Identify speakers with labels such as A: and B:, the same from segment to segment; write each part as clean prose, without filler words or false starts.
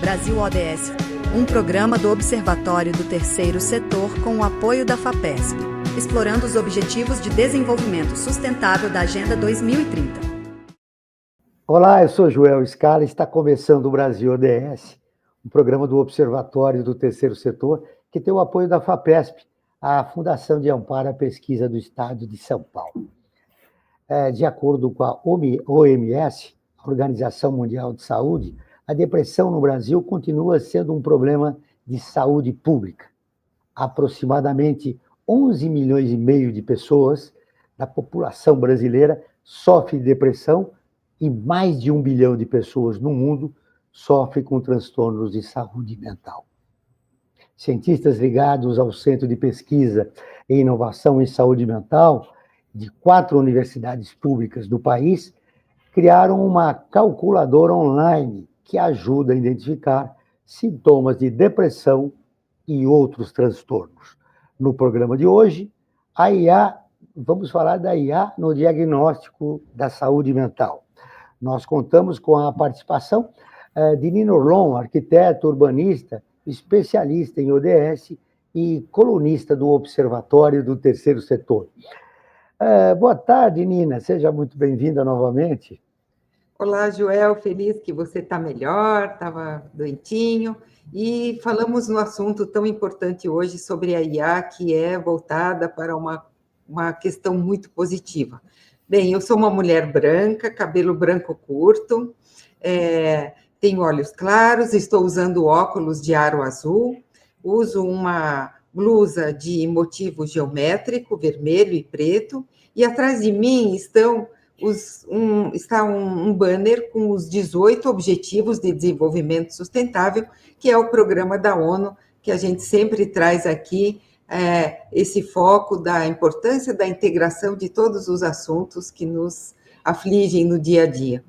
A: Brasil ODS, um programa do Observatório do Terceiro Setor com o apoio da FAPESP, explorando os Objetivos de Desenvolvimento Sustentável da Agenda 2030.
B: Olá, eu sou Joel Scala e está começando o Brasil ODS, um programa do Observatório do Terceiro Setor que tem o apoio da FAPESP, a Fundação de Amparo à Pesquisa do Estado de São Paulo. De acordo com a OMS, a Organização Mundial de Saúde, a depressão no Brasil continua sendo um problema de saúde pública. Aproximadamente 11 milhões e meio de pessoas da população brasileira sofrem de depressão e mais de 1 bilhão de pessoas no mundo sofrem com transtornos de saúde mental. Cientistas ligados ao Centro de Pesquisa e Inovação em Saúde Mental de 4 universidades públicas do país criaram uma calculadora online que ajuda a identificar sintomas de depressão e outros transtornos. No programa de hoje, vamos falar da IA no diagnóstico da saúde mental. Nós contamos com a participação de Nino Orlon, arquiteto, urbanista, especialista em ODS e colunista do Observatório do Terceiro Setor. Boa tarde, Nina. Seja muito bem-vinda novamente.
C: Olá, Joel. Feliz que você está melhor, estava doentinho. E falamos no assunto tão importante hoje sobre a IA, que é voltada para uma questão muito positiva. Bem, eu sou uma mulher branca, cabelo branco curto, tenho olhos claros, estou usando óculos de aro azul, uso uma blusa de motivo geométrico, vermelho e preto, e atrás de mim está um banner com os 18 Objetivos de Desenvolvimento Sustentável, que é o programa da ONU, que a gente sempre traz aqui, esse foco da importância da integração de todos os assuntos que nos afligem no dia a dia.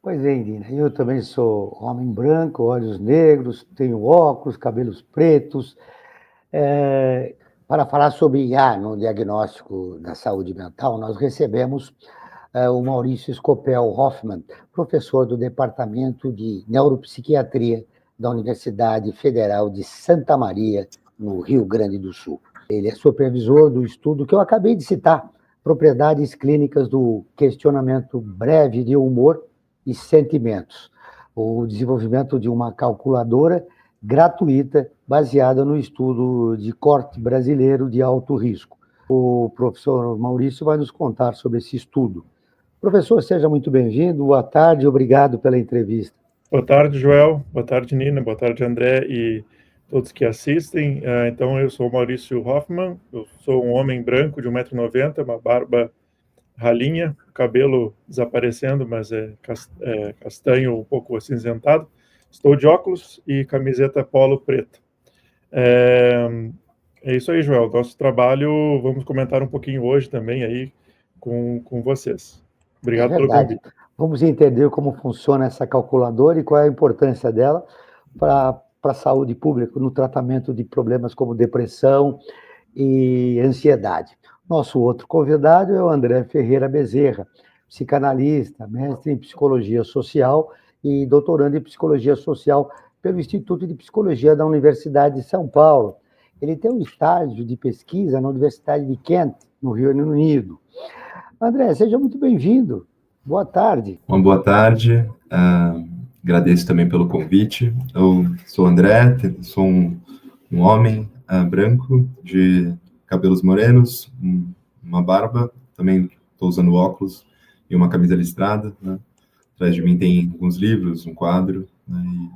B: Pois bem, Dina, eu também sou homem branco, olhos negros, tenho óculos, cabelos pretos. Para falar sobre IA no diagnóstico da saúde mental, nós recebemos o Maurício Scopel Hoffmann, professor do Departamento de Neuropsiquiatria da Universidade Federal de Santa Maria, no Rio Grande do Sul. Ele é supervisor do estudo que eu acabei de citar, Propriedades Clínicas do Questionamento Breve de Humor e Sentimentos, o desenvolvimento de uma calculadora gratuita baseada no estudo de corte brasileiro de alto risco. O professor Maurício vai nos contar sobre esse estudo. Professor, seja muito bem-vindo, boa tarde, obrigado pela entrevista.
D: Boa tarde, Joel, boa tarde, Nina, boa tarde, André e todos que assistem. Então, eu sou o Maurício Hoffmann, eu sou um homem branco de 1,90 m, uma barba ralinha, cabelo desaparecendo, mas castanho, um pouco acinzentado. Estou de óculos e camiseta polo preta. É isso aí, Joel. Nosso trabalho, vamos comentar um pouquinho hoje também aí com vocês. Obrigado pelo convite.
B: Vamos entender como funciona essa calculadora e qual é a importância dela para a saúde pública no tratamento de problemas como depressão e ansiedade. Nosso outro convidado é o André Ferreira Bezerra, psicanalista, mestre em psicologia social e doutorando em psicologia social pelo Instituto de Psicologia da Universidade de São Paulo. Ele tem um estágio de pesquisa na Universidade de Kent, no Reino Unido. André, seja muito bem-vindo. Boa tarde.
E: Uma boa tarde. Agradeço também pelo convite. Eu sou André, sou um homem branco, de cabelos morenos, uma barba, também estou usando óculos e uma camisa listrada, né? Atrás de mim tem alguns livros, um quadro, né? E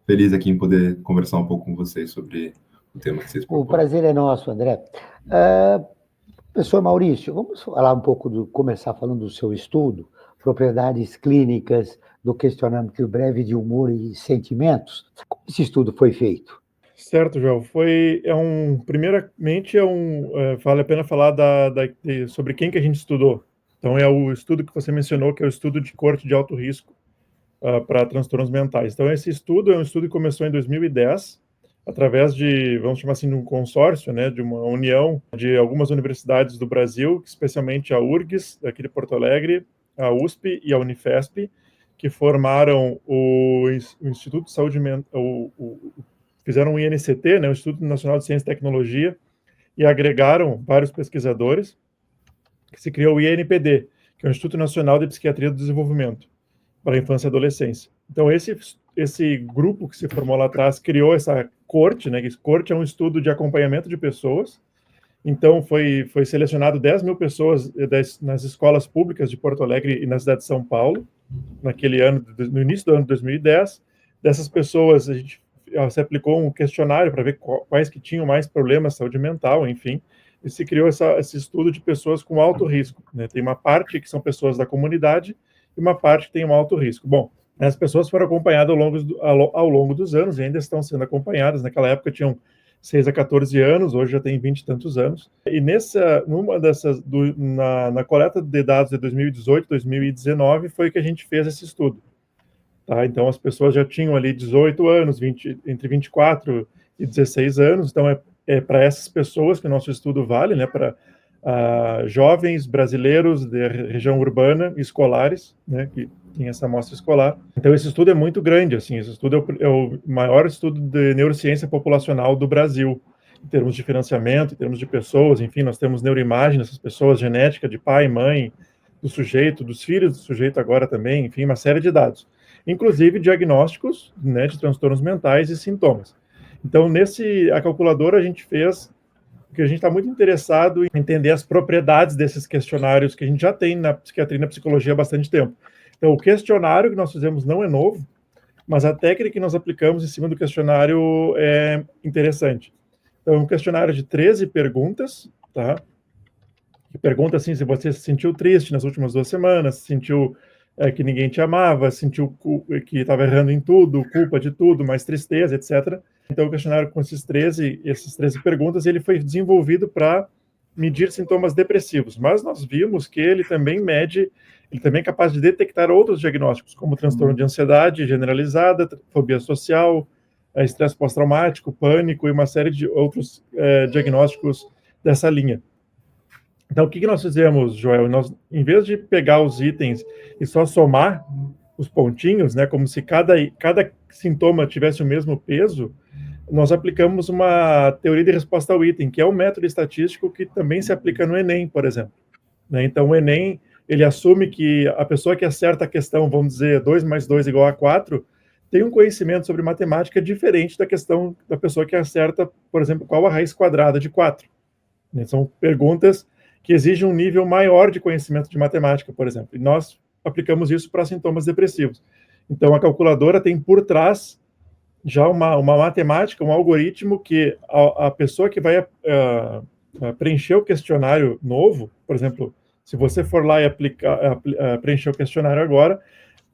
E: feliz aqui em poder conversar um pouco com vocês sobre o tema que vocês propõem.
B: O prazer é nosso, André. Professor Maurício, vamos falar um pouco começar falando do seu estudo, Propriedades Clínicas do Questionamento Breve de Humor e Sentimentos. Como esse estudo foi feito?
D: Certo, Joel. Primeiramente, vale a pena falar sobre quem que a gente estudou. Então, é o estudo que você mencionou, que é o estudo de corte de alto risco para transtornos mentais. Então, esse estudo é um estudo que começou em 2010, através de, vamos chamar assim, de um consórcio, né, de uma união de algumas universidades do Brasil, especialmente a URGS, aqui de Porto Alegre, a USP e a Unifesp, que formaram o Instituto de Saúde Mental, fizeram o INCT, né, o Instituto Nacional de Ciência e Tecnologia, e agregaram vários pesquisadores, que se criou o INPD, que é o Instituto Nacional de Psiquiatria do Desenvolvimento, para a Infância e Adolescência. Então, esse grupo que se formou lá atrás criou essa corte, né, que corte é um estudo de acompanhamento de pessoas. Então, foi selecionado 10 mil pessoas nas escolas públicas de Porto Alegre e na cidade de São Paulo, naquele ano, no início do ano de 2010. Dessas pessoas, se aplicou um questionário para ver quais que tinham mais problemas de saúde mental, enfim, e se criou esse estudo de pessoas com alto risco, né? Tem uma parte que são pessoas da comunidade e uma parte que tem um alto risco. Bom, as pessoas foram acompanhadas ao longo dos anos e ainda estão sendo acompanhadas. Naquela época tinham 6 a 14 anos, hoje já tem 20 e tantos anos. E na coleta de dados de 2018, 2019, foi que a gente fez esse estudo. Tá? Então, as pessoas já tinham ali 18 anos, entre 24 e 16 anos. Então, é para essas pessoas que o nosso estudo vale, né? Para jovens brasileiros da região urbana, escolares, né? Que tem essa amostra escolar. Então, esse estudo é muito grande, assim. Esse estudo é o maior estudo de neurociência populacional do Brasil, em termos de financiamento, em termos de pessoas. Enfim, nós temos neuroimagem dessas pessoas, genética de pai, mãe, do sujeito, dos filhos do sujeito agora também, enfim, uma série de dados. Inclusive diagnósticos, né, de transtornos mentais e sintomas. Então, a calculadora, a gente fez, porque a gente está muito interessado em entender as propriedades desses questionários que a gente já tem na psiquiatria e na psicologia há bastante tempo. Então, o questionário que nós fizemos não é novo, mas a técnica que nós aplicamos em cima do questionário é interessante. Então, é um questionário de 13 perguntas, tá? Que pergunta assim, se você se sentiu triste nas últimas 2 semanas, se sentiu que ninguém te amava, sentiu que estava errando em tudo, culpa de tudo, mais tristeza, etc. Então, o questionário com essas 13 perguntas, ele foi desenvolvido para medir sintomas depressivos, mas nós vimos que ele também é capaz de detectar outros diagnósticos, como transtorno de ansiedade generalizada, fobia social, estresse pós-traumático, pânico e uma série de outros diagnósticos dessa linha. Então, o que nós fizemos, Joel? Nós, em vez de pegar os itens e só somar os pontinhos, né, como se cada sintoma tivesse o mesmo peso, nós aplicamos uma teoria de resposta ao item, que é um método estatístico que também se aplica no Enem, por exemplo. Né? Então, o Enem, ele assume que a pessoa que acerta a questão, vamos dizer, 2 mais 2 igual a 4, tem um conhecimento sobre matemática diferente da questão da pessoa que acerta, por exemplo, qual a raiz quadrada de 4. Né? São perguntas que exigem um nível maior de conhecimento de matemática, por exemplo. E nós aplicamos isso para sintomas depressivos. Então, a calculadora tem por trás já uma matemática, um algoritmo que a pessoa que vai preencher o questionário novo, por exemplo, se você for lá e preencher o questionário agora,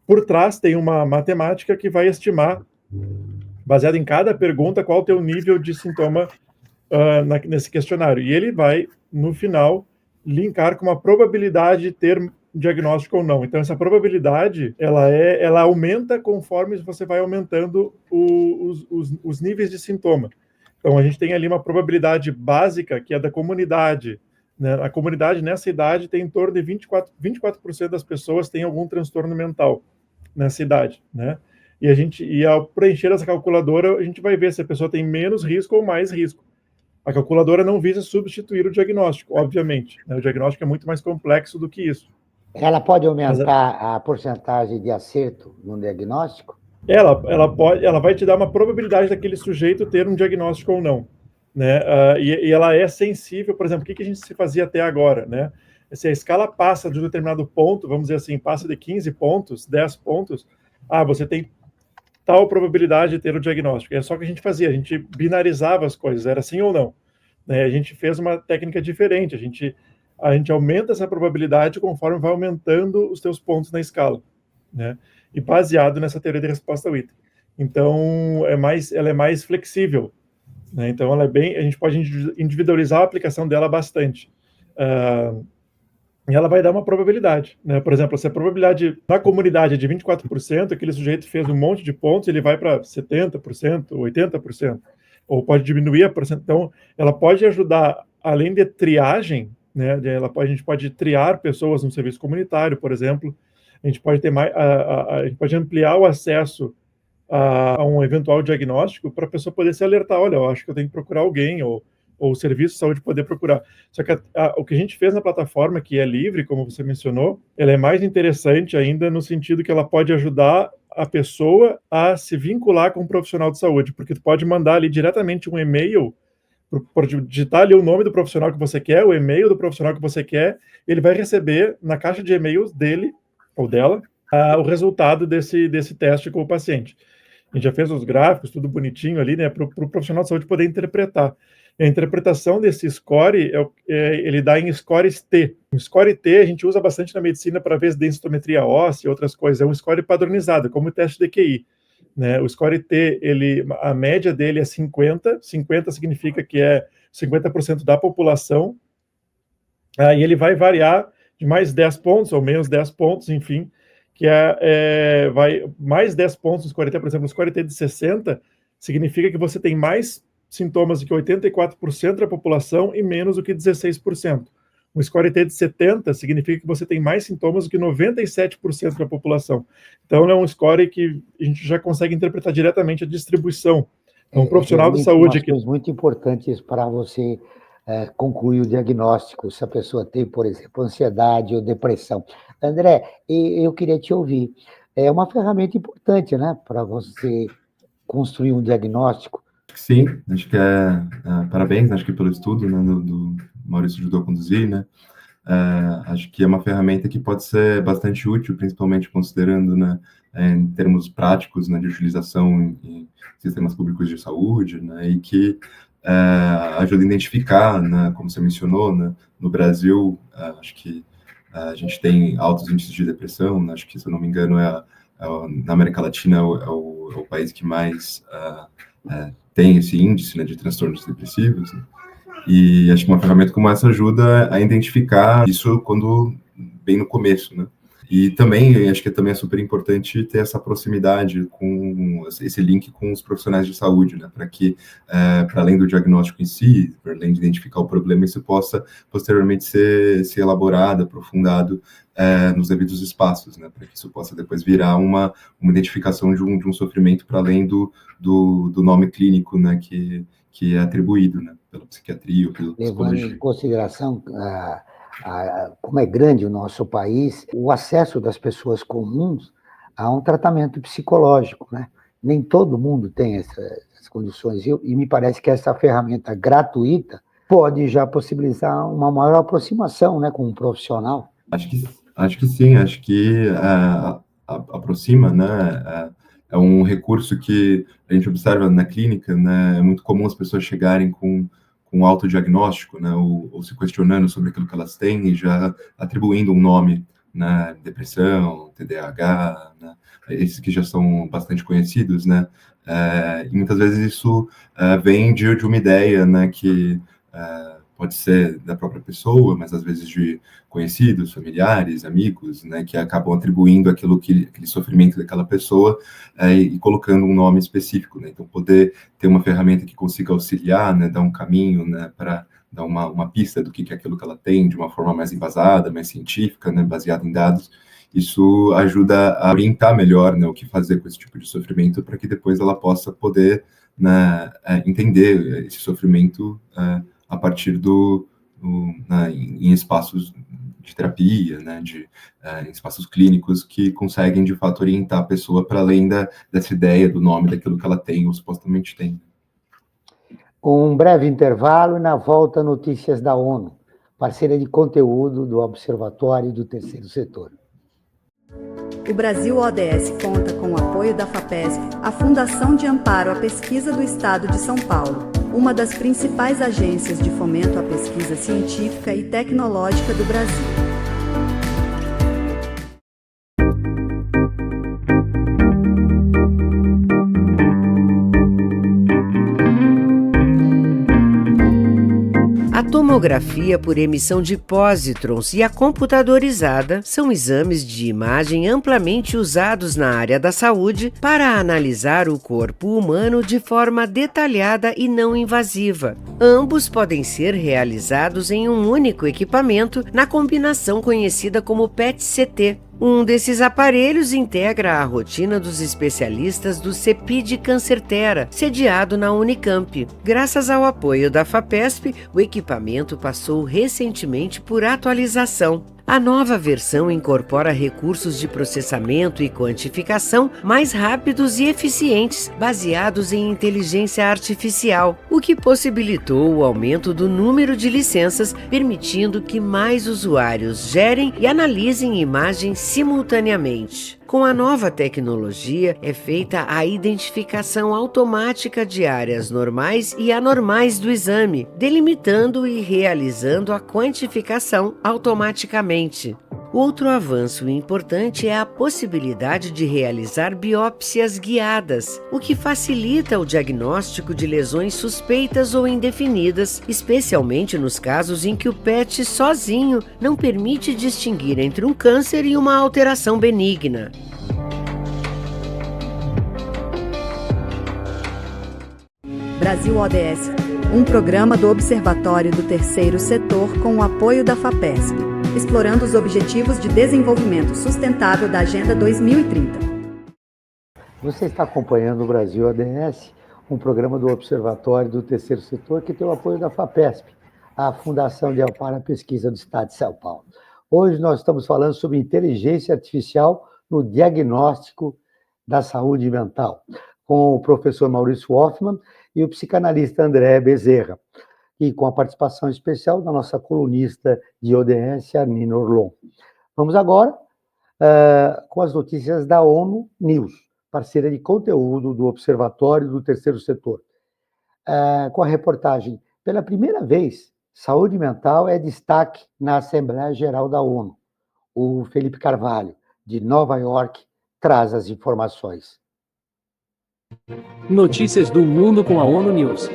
D: por trás tem uma matemática que vai estimar, baseado em cada pergunta, qual o teu nível de sintoma nesse questionário. E ele vai, no final, linkar com uma probabilidade de ter diagnóstico ou não. Então, essa probabilidade, ela aumenta conforme você vai aumentando os níveis de sintoma. Então, a gente tem ali uma probabilidade básica, que é da comunidade. Né? A comunidade, nessa idade, tem em torno de 24% das pessoas têm algum transtorno mental nessa idade. Né? E ao preencher essa calculadora, a gente vai ver se a pessoa tem menos risco ou mais risco. A calculadora não visa substituir o diagnóstico, obviamente. Né? O diagnóstico é muito mais complexo do que isso.
B: Ela pode aumentar a porcentagem de acerto no diagnóstico?
D: Ela vai te dar uma probabilidade daquele sujeito ter um diagnóstico ou não. Né? E ela é sensível, por exemplo, o que a gente se fazia até agora? Né? Se a escala passa de um determinado ponto, vamos dizer assim, passa de 15 pontos, 10 pontos, você tem tal probabilidade de ter o diagnóstico. É só que a gente fazia, a gente binarizava as coisas, era sim ou não. Né? A gente fez uma técnica diferente, a gente aumenta essa probabilidade conforme vai aumentando os teus pontos na escala. Né? E baseado nessa teoria de resposta ao item. Então, ela é mais flexível. Né? Então, a gente pode individualizar a aplicação dela bastante. E ela vai dar uma probabilidade. Né? Por exemplo, se a probabilidade na comunidade é de 24%, aquele sujeito fez um monte de pontos, ele vai para 70%, 80%. Ou pode diminuir a porcentagem. Então, ela pode ajudar, além de triagem, né? A gente pode triar pessoas no serviço comunitário, por exemplo. a gente pode ter mais, a gente pode ampliar o acesso a um eventual diagnóstico para a pessoa poder se alertar, olha, eu acho que eu tenho que procurar alguém, ou o serviço de saúde poder procurar. Só que o que a gente fez na plataforma, que é livre, como você mencionou, ela é mais interessante ainda no sentido que ela pode ajudar a pessoa a se vincular com um profissional de saúde, porque tu pode mandar ali diretamente um e-mail, por digitar ali o nome do profissional que você quer, o e-mail do profissional que você quer, ele vai receber na caixa de e-mails dele ou dela o resultado desse teste com o paciente. A gente já fez os gráficos, tudo bonitinho ali, né, para o profissional de saúde poder interpretar. A interpretação desse score, ele dá em scores T. O score T a gente usa bastante na medicina para ver densitometria óssea e outras coisas. É um score padronizado, como o teste de QI. Né? O score T, a média dele é 50. 50 significa que é 50% da população. E ele vai variar de mais 10 pontos ou menos 10 pontos, enfim, que vai mais 10 pontos no score T. Por exemplo, no score T de 60 significa que você tem mais sintomas do que 84% da população e menos do que 16%. Um score T de 70 significa que você tem mais sintomas do que 97% da população. Então, é um score que a gente já consegue interpretar diretamente a distribuição. Então, um profissional de saúde...
B: Coisas muito importantes para você concluir o diagnóstico, se a pessoa tem, por exemplo, ansiedade ou depressão. André, eu queria te ouvir. É uma ferramenta importante, né, para você construir um diagnóstico.
E: Sim, acho que parabéns, acho que pelo estudo, né, do Maurício ajudou a conduzir, né, acho que é uma ferramenta que pode ser bastante útil, principalmente considerando, né, em termos práticos, né, de utilização em sistemas públicos de saúde, né, e que ajuda a identificar, né, como você mencionou, né, no Brasil, acho que a gente tem altos índices de depressão, né, acho que, se eu não me engano, na América Latina é o país que mais tem esse índice, né, de transtornos depressivos, né? E acho que uma ferramenta como essa ajuda a identificar isso quando bem no começo, né? E também, acho que também é super importante ter essa proximidade com esse link com os profissionais de saúde, né? Para que, para além do diagnóstico em si, para além de identificar o problema, isso possa posteriormente ser elaborado, aprofundado nos devidos espaços, né? Para que isso possa depois virar uma identificação de um sofrimento para além do nome clínico, né? Que é atribuído, né? Pela psiquiatria ou pela psicologia.
B: Levando em consideração como é grande o nosso país, o acesso das pessoas comuns a um tratamento psicológico, né? Nem todo mundo tem essas condições, e me parece que essa ferramenta gratuita pode já possibilitar uma maior aproximação, né, com um profissional.
E: Acho que sim, acho que aproxima, né? É um recurso que a gente observa na clínica, né? É muito comum as pessoas chegarem com autodiagnóstico, né, ou se questionando sobre aquilo que elas têm e já atribuindo um nome, né, depressão, TDAH, né, esses que já são bastante conhecidos, né, e muitas vezes isso vem de uma ideia, né, que pode ser da própria pessoa, mas às vezes de conhecidos, familiares, amigos, né, que acabam atribuindo aquele sofrimento daquela pessoa e colocando um nome específico, né? Então, poder ter uma ferramenta que consiga auxiliar, né, dar um caminho, né, para dar uma pista do que é aquilo que ela tem, de uma forma mais embasada, mais científica, né, baseada em dados, isso ajuda a orientar melhor, né, o que fazer com esse tipo de sofrimento, para que depois ela possa poder, né, entender esse sofrimento a partir em espaços de terapia, né, em espaços clínicos que conseguem, de fato, orientar a pessoa para além dessa ideia do nome, daquilo que ela tem ou supostamente tem.
B: Um breve intervalo e, na volta, notícias da ONU, parceira de conteúdo do Observatório do Terceiro Setor.
A: O Brasil ODS conta com o apoio da FAPESP, a Fundação de Amparo à Pesquisa do Estado de São Paulo, uma das principais agências de fomento à pesquisa científica e tecnológica do Brasil.
F: A tomografia por emissão de pósitrons e a computadorizada são exames de imagem amplamente usados na área da saúde para analisar o corpo humano de forma detalhada e não invasiva. Ambos podem ser realizados em um único equipamento na combinação conhecida como PET-CT. Um desses aparelhos integra a rotina dos especialistas do CEPID Cancertera, sediado na Unicamp. Graças ao apoio da FAPESP, o equipamento passou recentemente por atualização. A nova versão incorpora recursos de processamento e quantificação mais rápidos e eficientes, baseados em inteligência artificial, o que possibilitou o aumento do número de licenças, permitindo que mais usuários gerem e analisem imagens simultaneamente. Com a nova tecnologia, é feita a identificação automática de áreas normais e anormais do exame, delimitando e realizando a quantificação automaticamente. Outro avanço importante é a possibilidade de realizar biópsias guiadas, o que facilita o diagnóstico de lesões suspeitas ou indefinidas, especialmente nos casos em que o PET sozinho não permite distinguir entre um câncer e uma alteração benigna.
A: Brasil ODS, um programa do Observatório do Terceiro Setor com o apoio da FAPESP, explorando os Objetivos de Desenvolvimento Sustentável da Agenda 2030.
B: Você está acompanhando o Brasil ODS, um programa do Observatório do Terceiro Setor que tem o apoio da FAPESP, a Fundação de Amparo à Pesquisa do Estado de São Paulo. Hoje nós estamos falando sobre inteligência artificial no diagnóstico da saúde mental, com o professor Maurício Hoffmann e o psicanalista André Bezerra, e com a participação especial da nossa colunista de ODS, a Nina Orlon. Vamos agora com as notícias da ONU News, parceira de conteúdo do Observatório do Terceiro Setor. Com a reportagem, pela primeira vez, saúde mental é destaque na Assembleia Geral da ONU. O Felipe Carvalho, de Nova York, traz as informações.
G: Notícias do mundo com a ONU News.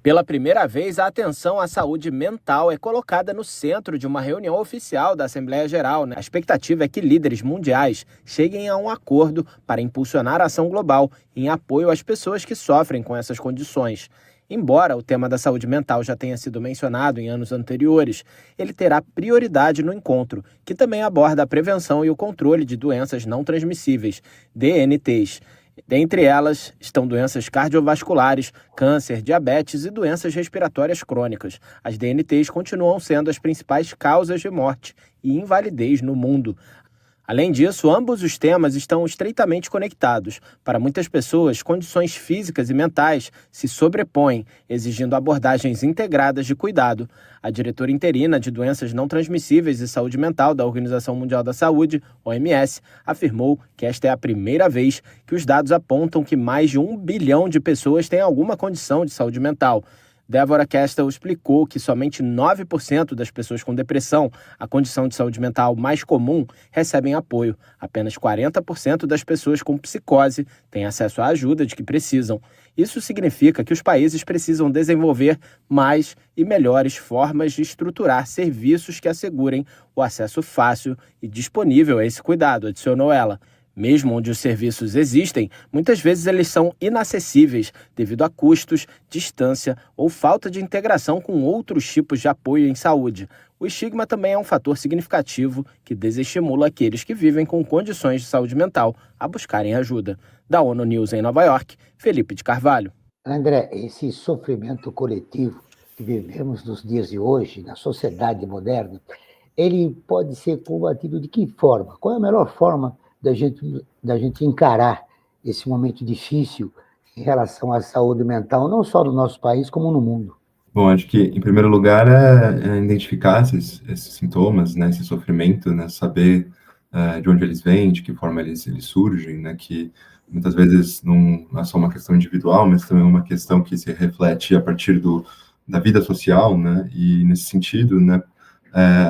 G: Pela primeira vez, a atenção à saúde mental é colocada no centro de uma reunião oficial da Assembleia Geral. A expectativa é que líderes mundiais cheguem a um acordo para impulsionar a ação global em apoio às pessoas que sofrem com essas condições. Embora o tema da saúde mental já tenha sido mencionado em anos anteriores, ele terá prioridade no encontro, que também aborda a prevenção e o controle de doenças não transmissíveis, DNTs. Dentre elas estão doenças cardiovasculares, câncer, diabetes e doenças respiratórias crônicas. As DNTs continuam sendo as principais causas de morte e invalidez no mundo. Além disso, ambos os temas estão estreitamente conectados. Para muitas pessoas, condições físicas e mentais se sobrepõem, exigindo abordagens integradas de cuidado. A diretora interina de Doenças Não Transmissíveis e Saúde Mental da Organização Mundial da Saúde, OMS, afirmou que esta é a primeira vez que os dados apontam que mais de 1 bilhão de pessoas têm alguma condição de saúde mental. Deborah Castle explicou que somente 9% das pessoas com depressão, a condição de saúde mental mais comum, recebem apoio. Apenas 40% das pessoas com psicose têm acesso à ajuda de que precisam. Isso significa que os países precisam desenvolver mais e melhores formas de estruturar serviços que assegurem o acesso fácil e disponível a esse cuidado, adicionou ela. Mesmo onde os serviços existem, muitas vezes eles são inacessíveis devido a custos, distância ou falta de integração com outros tipos de apoio em saúde. O estigma também é um fator significativo que desestimula aqueles que vivem com condições de saúde mental a buscarem ajuda. Da ONU News em Nova York, Felipe de Carvalho.
B: André, esse sofrimento coletivo que vivemos nos dias de hoje, na sociedade moderna, ele pode ser combatido de que forma? Qual é a melhor forma da gente encarar esse momento difícil em relação à saúde mental, não só no nosso país, como no mundo?
E: Bom, acho que, em primeiro lugar, é identificar esses sintomas, né, esse sofrimento, né, saber de onde eles vêm, de que forma eles surgem, né, que muitas vezes não é só uma questão individual, mas também uma questão que se reflete a partir da vida social, né, e nesse sentido, né,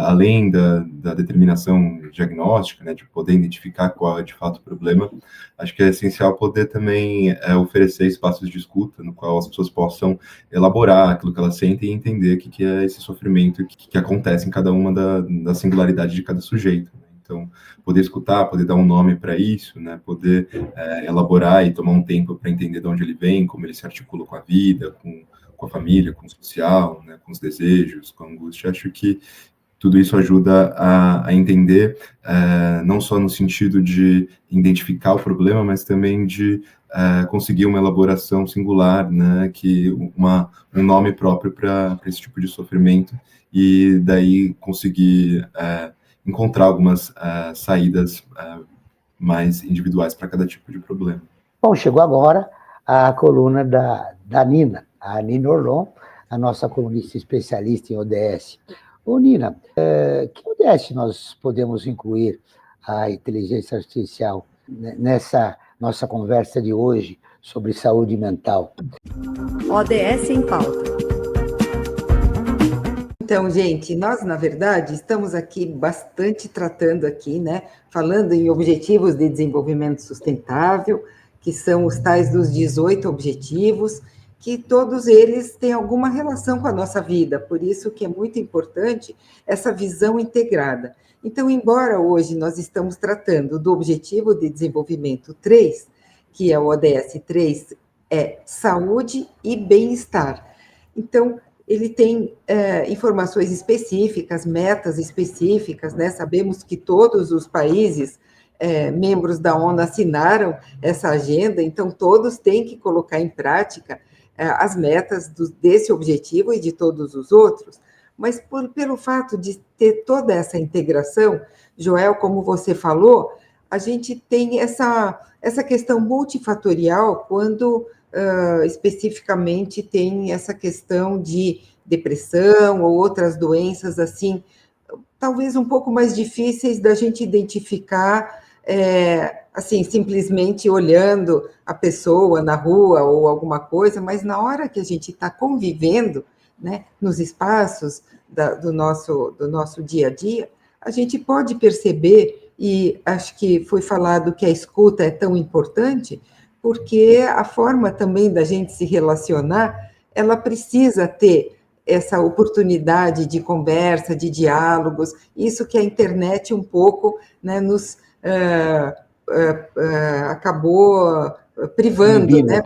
E: além da determinação diagnóstica, né, de poder identificar qual é de fato o problema, acho que é essencial poder também oferecer espaços de escuta, no qual as pessoas possam elaborar aquilo que elas sentem e entender o que é esse sofrimento que acontece em cada uma da singularidade de cada sujeito. Né? Então, poder escutar, poder dar um nome para isso, né, poder elaborar e tomar um tempo para entender de onde ele vem, como ele se articula com a vida, com com a família, com o social, né, com os desejos, com a angústia. Acho que tudo isso ajuda a entender, não só no sentido de identificar o problema, mas também de conseguir uma elaboração singular, né, um nome próprio para esse tipo de sofrimento, e daí conseguir encontrar algumas saídas mais individuais para cada tipo de problema.
B: Bom, chegou agora a coluna da Nina, a Nina Orlon, a nossa colunista especialista em ODS. Ô, Nina, que ODS nós podemos incluir a inteligência artificial nessa nossa conversa de hoje sobre saúde mental?
A: ODS em pauta.
C: Então, gente, nós, na verdade, estamos aqui bastante tratando aqui, né, falando em objetivos de desenvolvimento sustentável, que são os tais dos 18 objetivos, que todos eles têm alguma relação com a nossa vida, por isso que é muito importante essa visão integrada. Então, embora hoje nós estamos tratando do Objetivo de Desenvolvimento 3, que é o ODS 3, é saúde e bem-estar. Então, ele tem informações específicas, metas específicas, né? Sabemos que todos os países membros da ONU assinaram essa agenda, então todos têm que colocar em prática as metas desse objetivo e de todos os outros, mas pelo fato de ter toda essa integração, Joel, como você falou, a gente tem essa questão multifatorial quando especificamente tem essa questão de depressão ou outras doenças assim, talvez um pouco mais difíceis da gente identificar assim, simplesmente olhando a pessoa na rua ou alguma coisa, mas na hora que a gente está convivendo, né, nos espaços do nosso dia a dia, a gente pode perceber, e acho que foi falado que a escuta é tão importante, porque a forma também da gente se relacionar, ela precisa ter essa oportunidade de conversa, de diálogos, isso que a internet um pouco, né, nos acabou privando, né?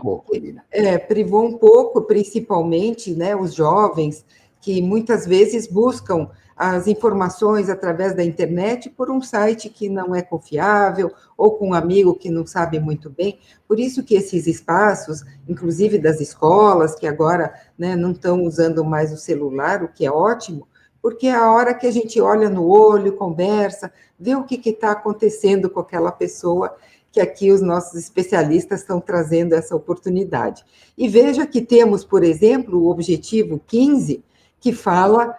C: Privou um pouco, principalmente, né, os jovens, que muitas vezes buscam as informações através da internet por um site que não é confiável, ou com um amigo que não sabe muito bem. Por isso que esses espaços, inclusive das escolas, que agora, né, não estão usando mais o celular, o que é ótimo, porque é a hora que a gente olha no olho, conversa, vê o que está acontecendo com aquela pessoa, que aqui os nossos especialistas estão trazendo essa oportunidade. E veja que temos, por exemplo, o objetivo 15, que fala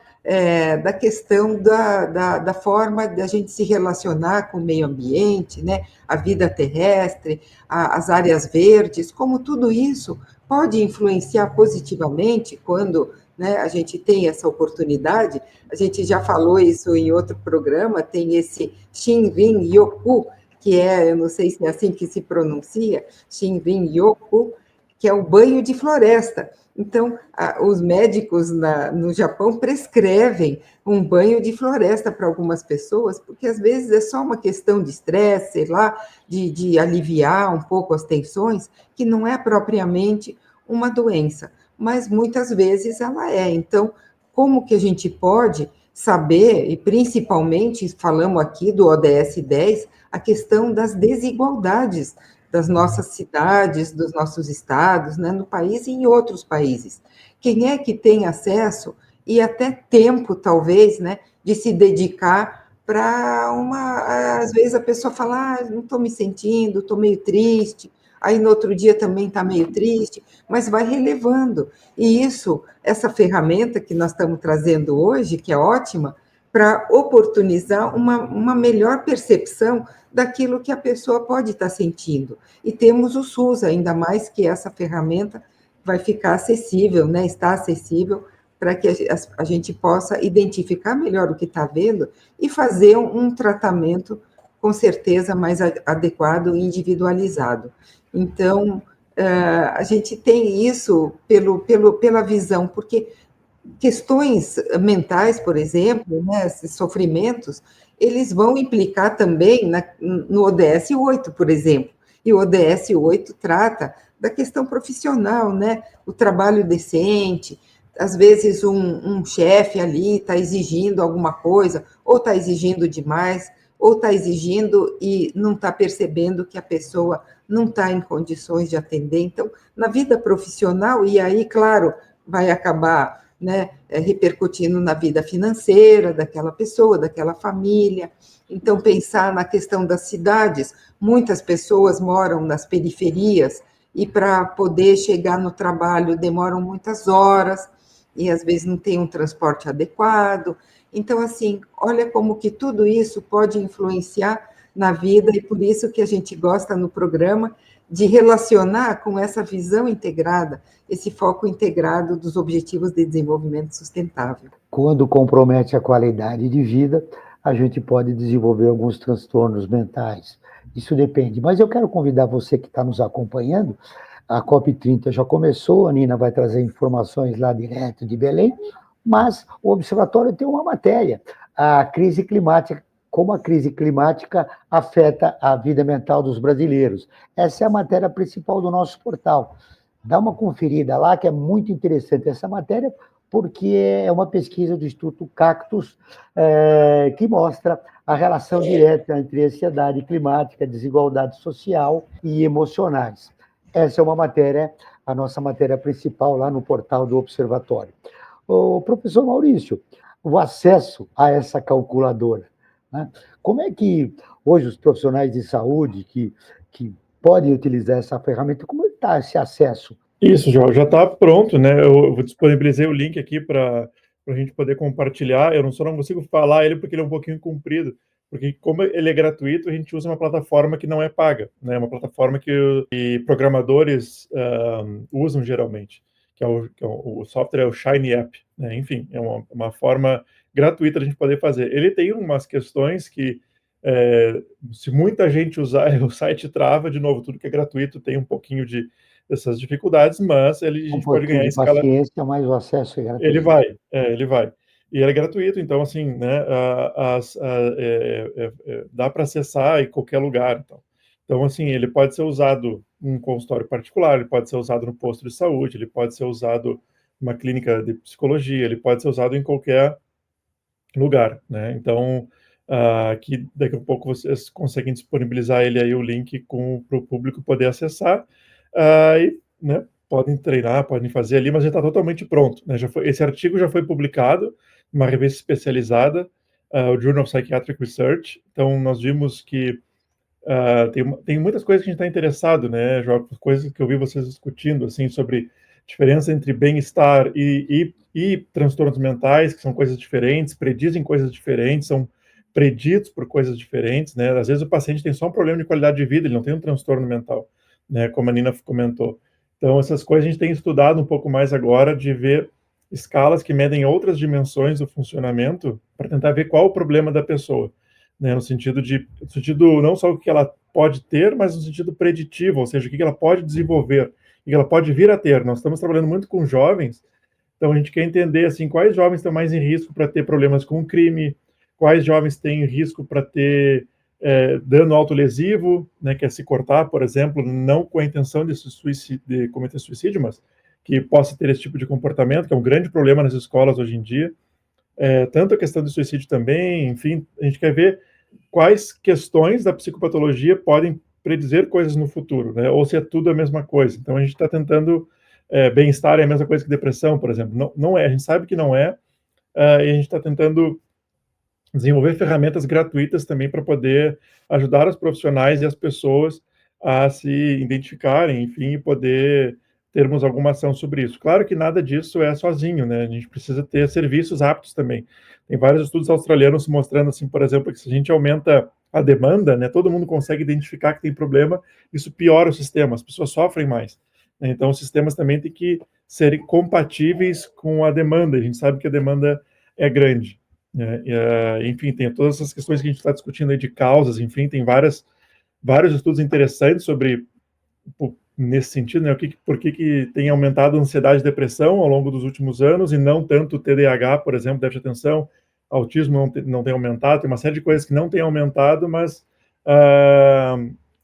C: da questão da forma da gente se relacionar com o meio ambiente, né, a vida terrestre, as áreas verdes, como tudo isso pode influenciar positivamente quando, né, a gente tem essa oportunidade. A gente já falou isso em outro programa, tem esse Shinrin-yoku, que eu não sei se é assim que se pronuncia, Shinrin-yoku, que é o banho de floresta. Então, os médicos no Japão prescrevem um banho de floresta para algumas pessoas, porque às vezes é só uma questão de estresse, sei lá, de aliviar um pouco as tensões, que não é propriamente uma doença, mas muitas vezes ela é. Então, como que a gente pode saber, e principalmente falamos aqui do ODS 10, a questão das desigualdades das nossas cidades, dos nossos estados, né, no país e em outros países. Quem é que tem acesso e até tempo, talvez, né, de se dedicar para às vezes a pessoa fala, não estou me sentindo, estou meio triste, aí no outro dia também está meio triste, mas vai relevando. E essa ferramenta que nós estamos trazendo hoje, que é ótima, para oportunizar uma melhor percepção daquilo que a pessoa pode estar sentindo. E temos o SUS, ainda mais que essa ferramenta vai ficar acessível, né? Está acessível para que a gente possa identificar melhor o que está vendo e fazer um tratamento, com certeza, mais adequado e individualizado. Então, a gente tem isso pela visão, porque questões mentais, por exemplo, né, esses sofrimentos, eles vão implicar também no ODS 8, por exemplo. E o ODS 8 trata da questão profissional, né? O trabalho decente, às vezes um chefe ali está exigindo alguma coisa, ou está exigindo demais, ou está exigindo e não está percebendo que a pessoa não está em condições de atender. Então, na vida profissional, e aí, claro, vai acabar, né, repercutindo na vida financeira daquela pessoa, daquela família. Então, pensar na questão das cidades, muitas pessoas moram nas periferias e para poder chegar no trabalho demoram muitas horas e às vezes não tem um transporte adequado. Então, assim, olha como que tudo isso pode influenciar na vida e por isso que a gente gosta no programa de relacionar com essa visão integrada, esse foco integrado dos Objetivos de Desenvolvimento Sustentável.
B: Quando compromete a qualidade de vida, a gente pode desenvolver alguns transtornos mentais. Isso depende. Mas eu quero convidar você que está nos acompanhando. A COP30 já começou, a Nina vai trazer informações lá direto de Belém, mas o Observatório tem uma matéria, a crise climática, como a crise climática afeta a vida mental dos brasileiros. Essa é a matéria principal do nosso portal. Dá uma conferida lá, que é muito interessante essa matéria, porque é uma pesquisa do Instituto Cactus, que mostra a relação direta entre ansiedade climática, desigualdade social e emocionais. Essa é uma matéria, a nossa matéria principal lá no portal do Observatório. O professor Maurício, o acesso a essa calculadora, né? Como é que hoje os profissionais de saúde que podem utilizar essa ferramenta, como está esse acesso?
D: Isso, João, já está pronto, né? Eu disponibilizei o link aqui para a gente poder compartilhar. Eu não consigo falar ele porque ele é um pouquinho comprido, porque como ele é gratuito, a gente usa uma plataforma que não é paga, né? Uma plataforma que programadores usam geralmente, o software é o Shiny App, né? Enfim, é uma forma gratuita de a gente poder fazer. Ele tem umas questões que, se muita gente usar, o site trava. De novo, tudo que é gratuito tem um pouquinho dessas dificuldades, mas a gente pode ganhar em escala.
B: Paciência, mas o acesso é gratuito.
D: Ele vai. E ele é gratuito, então, assim, né, dá para acessar em qualquer lugar. Então, assim, ele pode ser usado em um consultório particular, ele pode ser usado no posto de saúde, ele pode ser usado numa clínica de psicologia, ele pode ser usado em qualquer lugar, né? Então, que daqui a pouco vocês conseguem disponibilizar ele aí, o link para o público poder acessar, e, né, podem treinar, podem fazer ali, mas já está totalmente pronto, né? Esse artigo já foi publicado numa revista especializada, o Journal of Psychiatric Research. Então, nós vimos que tem muitas coisas que a gente está interessado, né, João? Coisas que eu vi vocês discutindo, assim, sobre diferença entre bem-estar e transtornos mentais, que são coisas diferentes, predizem coisas diferentes, são preditos por coisas diferentes, né? Às vezes o paciente tem só um problema de qualidade de vida, ele não tem um transtorno mental, né, como a Nina comentou. Então, essas coisas a gente tem estudado um pouco mais agora, de ver escalas que medem outras dimensões do funcionamento, para tentar ver qual o problema da pessoa, né, no sentido não só o que ela pode ter, mas no sentido preditivo, ou seja, o que ela pode desenvolver, o que ela pode vir a ter. Nós estamos trabalhando muito com jovens, então a gente quer entender, assim, quais jovens estão mais em risco para ter problemas com crime, quais jovens têm risco para ter dano autolesivo, né, que é se cortar, por exemplo, não com a intenção de cometer suicídio, mas que possa ter esse tipo de comportamento, que é um grande problema nas escolas hoje em dia. Tanto a questão do suicídio também, enfim, a gente quer ver quais questões da psicopatologia podem predizer coisas no futuro, né, ou se é tudo a mesma coisa. Então a gente está tentando, bem-estar é a mesma coisa que depressão, por exemplo. Não é, a gente sabe que não é, e a gente está tentando desenvolver ferramentas gratuitas também para poder ajudar os profissionais e as pessoas a se identificarem, enfim, e poder termos alguma ação sobre isso. Claro que nada disso é sozinho, né? A gente precisa ter serviços aptos também. Tem vários estudos australianos mostrando, assim, por exemplo, que se a gente aumenta a demanda, né, todo mundo consegue identificar que tem problema, isso piora o sistema, as pessoas sofrem mais, né? Então, os sistemas também têm que serem compatíveis com a demanda. A gente sabe que a demanda é grande, né? Enfim, tem todas essas questões que a gente está discutindo aí de causas, enfim, tem vários estudos interessantes sobre, nesse sentido, né, por que tem aumentado a ansiedade e depressão ao longo dos últimos anos, e não tanto o TDAH, por exemplo, déficit de atenção, autismo não tem aumentado, tem uma série de coisas que não tem aumentado, mas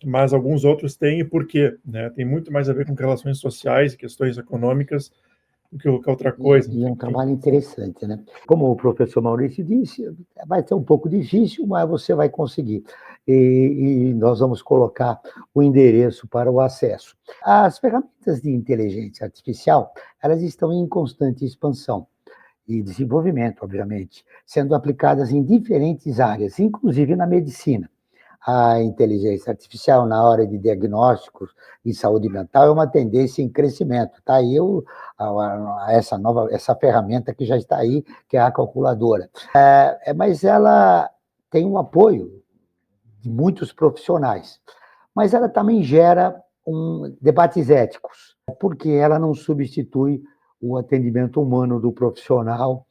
D: mas alguns outros têm, e por quê? Né? Tem muito mais a ver com relações sociais e questões econômicas do que qualquer outra coisa.
B: E é um trabalho interessante, né? Como o professor Maurício disse, vai ser um pouco difícil, mas você vai conseguir. E nós vamos colocar o endereço para o acesso. As ferramentas de inteligência artificial, elas estão em constante expansão e desenvolvimento, obviamente, sendo aplicadas em diferentes áreas, inclusive na medicina. A inteligência artificial na hora de diagnósticos e saúde mental é uma tendência em crescimento. Está aí essa ferramenta que já está aí, que é a calculadora. Mas ela tem um apoio de muitos profissionais, mas ela também gera debates éticos, porque ela não substitui o atendimento humano do profissional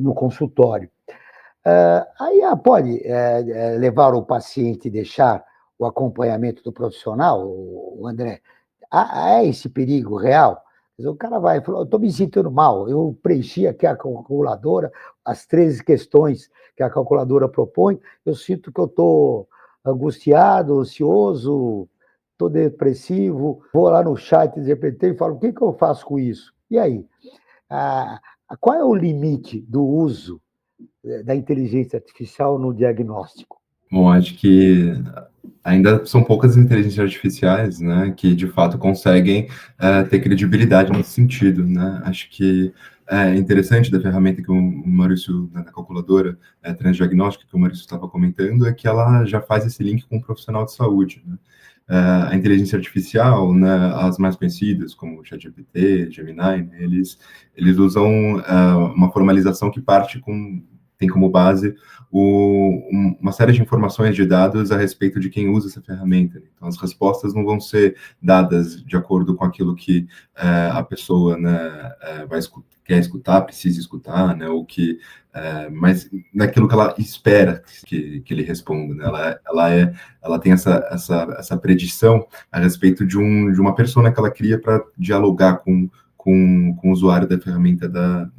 B: no consultório. A IA pode levar o paciente e deixar o acompanhamento do profissional, o André? Há esse perigo real? O cara vai e fala, eu estou me sentindo mal, eu preenchi aqui a calculadora, as 13 questões que a calculadora propõe, eu sinto que eu estou angustiado, ansioso, estou depressivo, vou lá no chat do GPT e falo, o que eu faço com isso? E aí? Qual é o limite do uso da inteligência artificial no diagnóstico?
E: Bom, acho que ainda são poucas inteligências artificiais, né, que de fato conseguem ter credibilidade nesse sentido, né? Acho que é interessante da ferramenta que o Maurício, da calculadora transdiagnóstica que o Maurício estava comentando, é que ela já faz esse link com um profissional de saúde, né? A inteligência artificial, né, as mais conhecidas, como o ChatGPT, Gemini, né, eles usam uma formalização que tem como base uma série de informações de dados a respeito de quem usa essa ferramenta. Então, as respostas não vão ser dadas de acordo com aquilo que a pessoa, né, quer escutar, precisa escutar, né, mas naquilo que ela espera que ele responda. Né? Ela tem essa predição a respeito de uma persona que ela cria para dialogar com o usuário da ferramenta da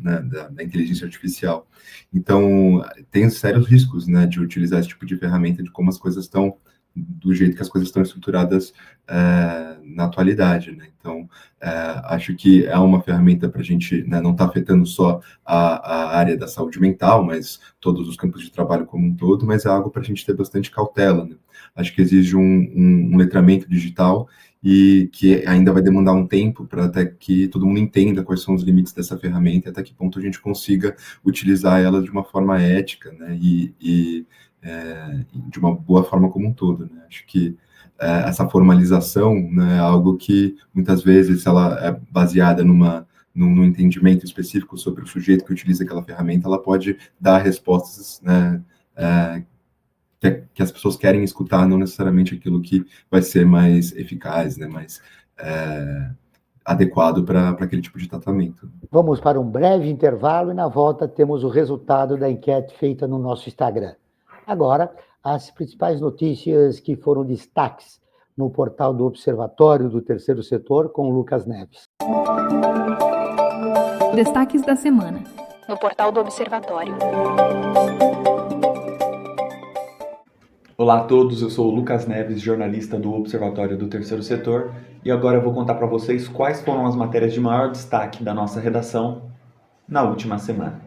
E: inteligência artificial. Então, tem sérios riscos, né, de utilizar esse tipo de ferramenta, de como as coisas estão, do jeito que as coisas estão estruturadas na atualidade, né? Então, acho que é uma ferramenta para a gente, né, não está afetando só a área da saúde mental, mas todos os campos de trabalho como um todo, mas é algo para a gente ter bastante cautela, né? Acho que exige um letramento digital e que ainda vai demandar um tempo para até que todo mundo entenda quais são os limites dessa ferramenta e até que ponto a gente consiga utilizar ela de uma forma ética, né, e de uma boa forma como um todo, né? Acho que essa formalização, né, é algo que muitas vezes ela é baseada num entendimento específico sobre o sujeito que utiliza aquela ferramenta, ela pode dar respostas, né, que as pessoas querem escutar, não necessariamente aquilo que vai ser mais eficaz, né, mais adequado para aquele tipo de tratamento.
B: Vamos para um breve intervalo e na volta temos o resultado da enquete feita no nosso Instagram. Agora, as principais notícias que foram destaques no portal do Observatório do Terceiro Setor com o Lucas Neves.
H: Destaques da semana no portal do Observatório.
I: Olá a todos, eu sou o Lucas Neves, jornalista do Observatório do Terceiro Setor, e agora eu vou contar para vocês quais foram as matérias de maior destaque da nossa redação na última semana.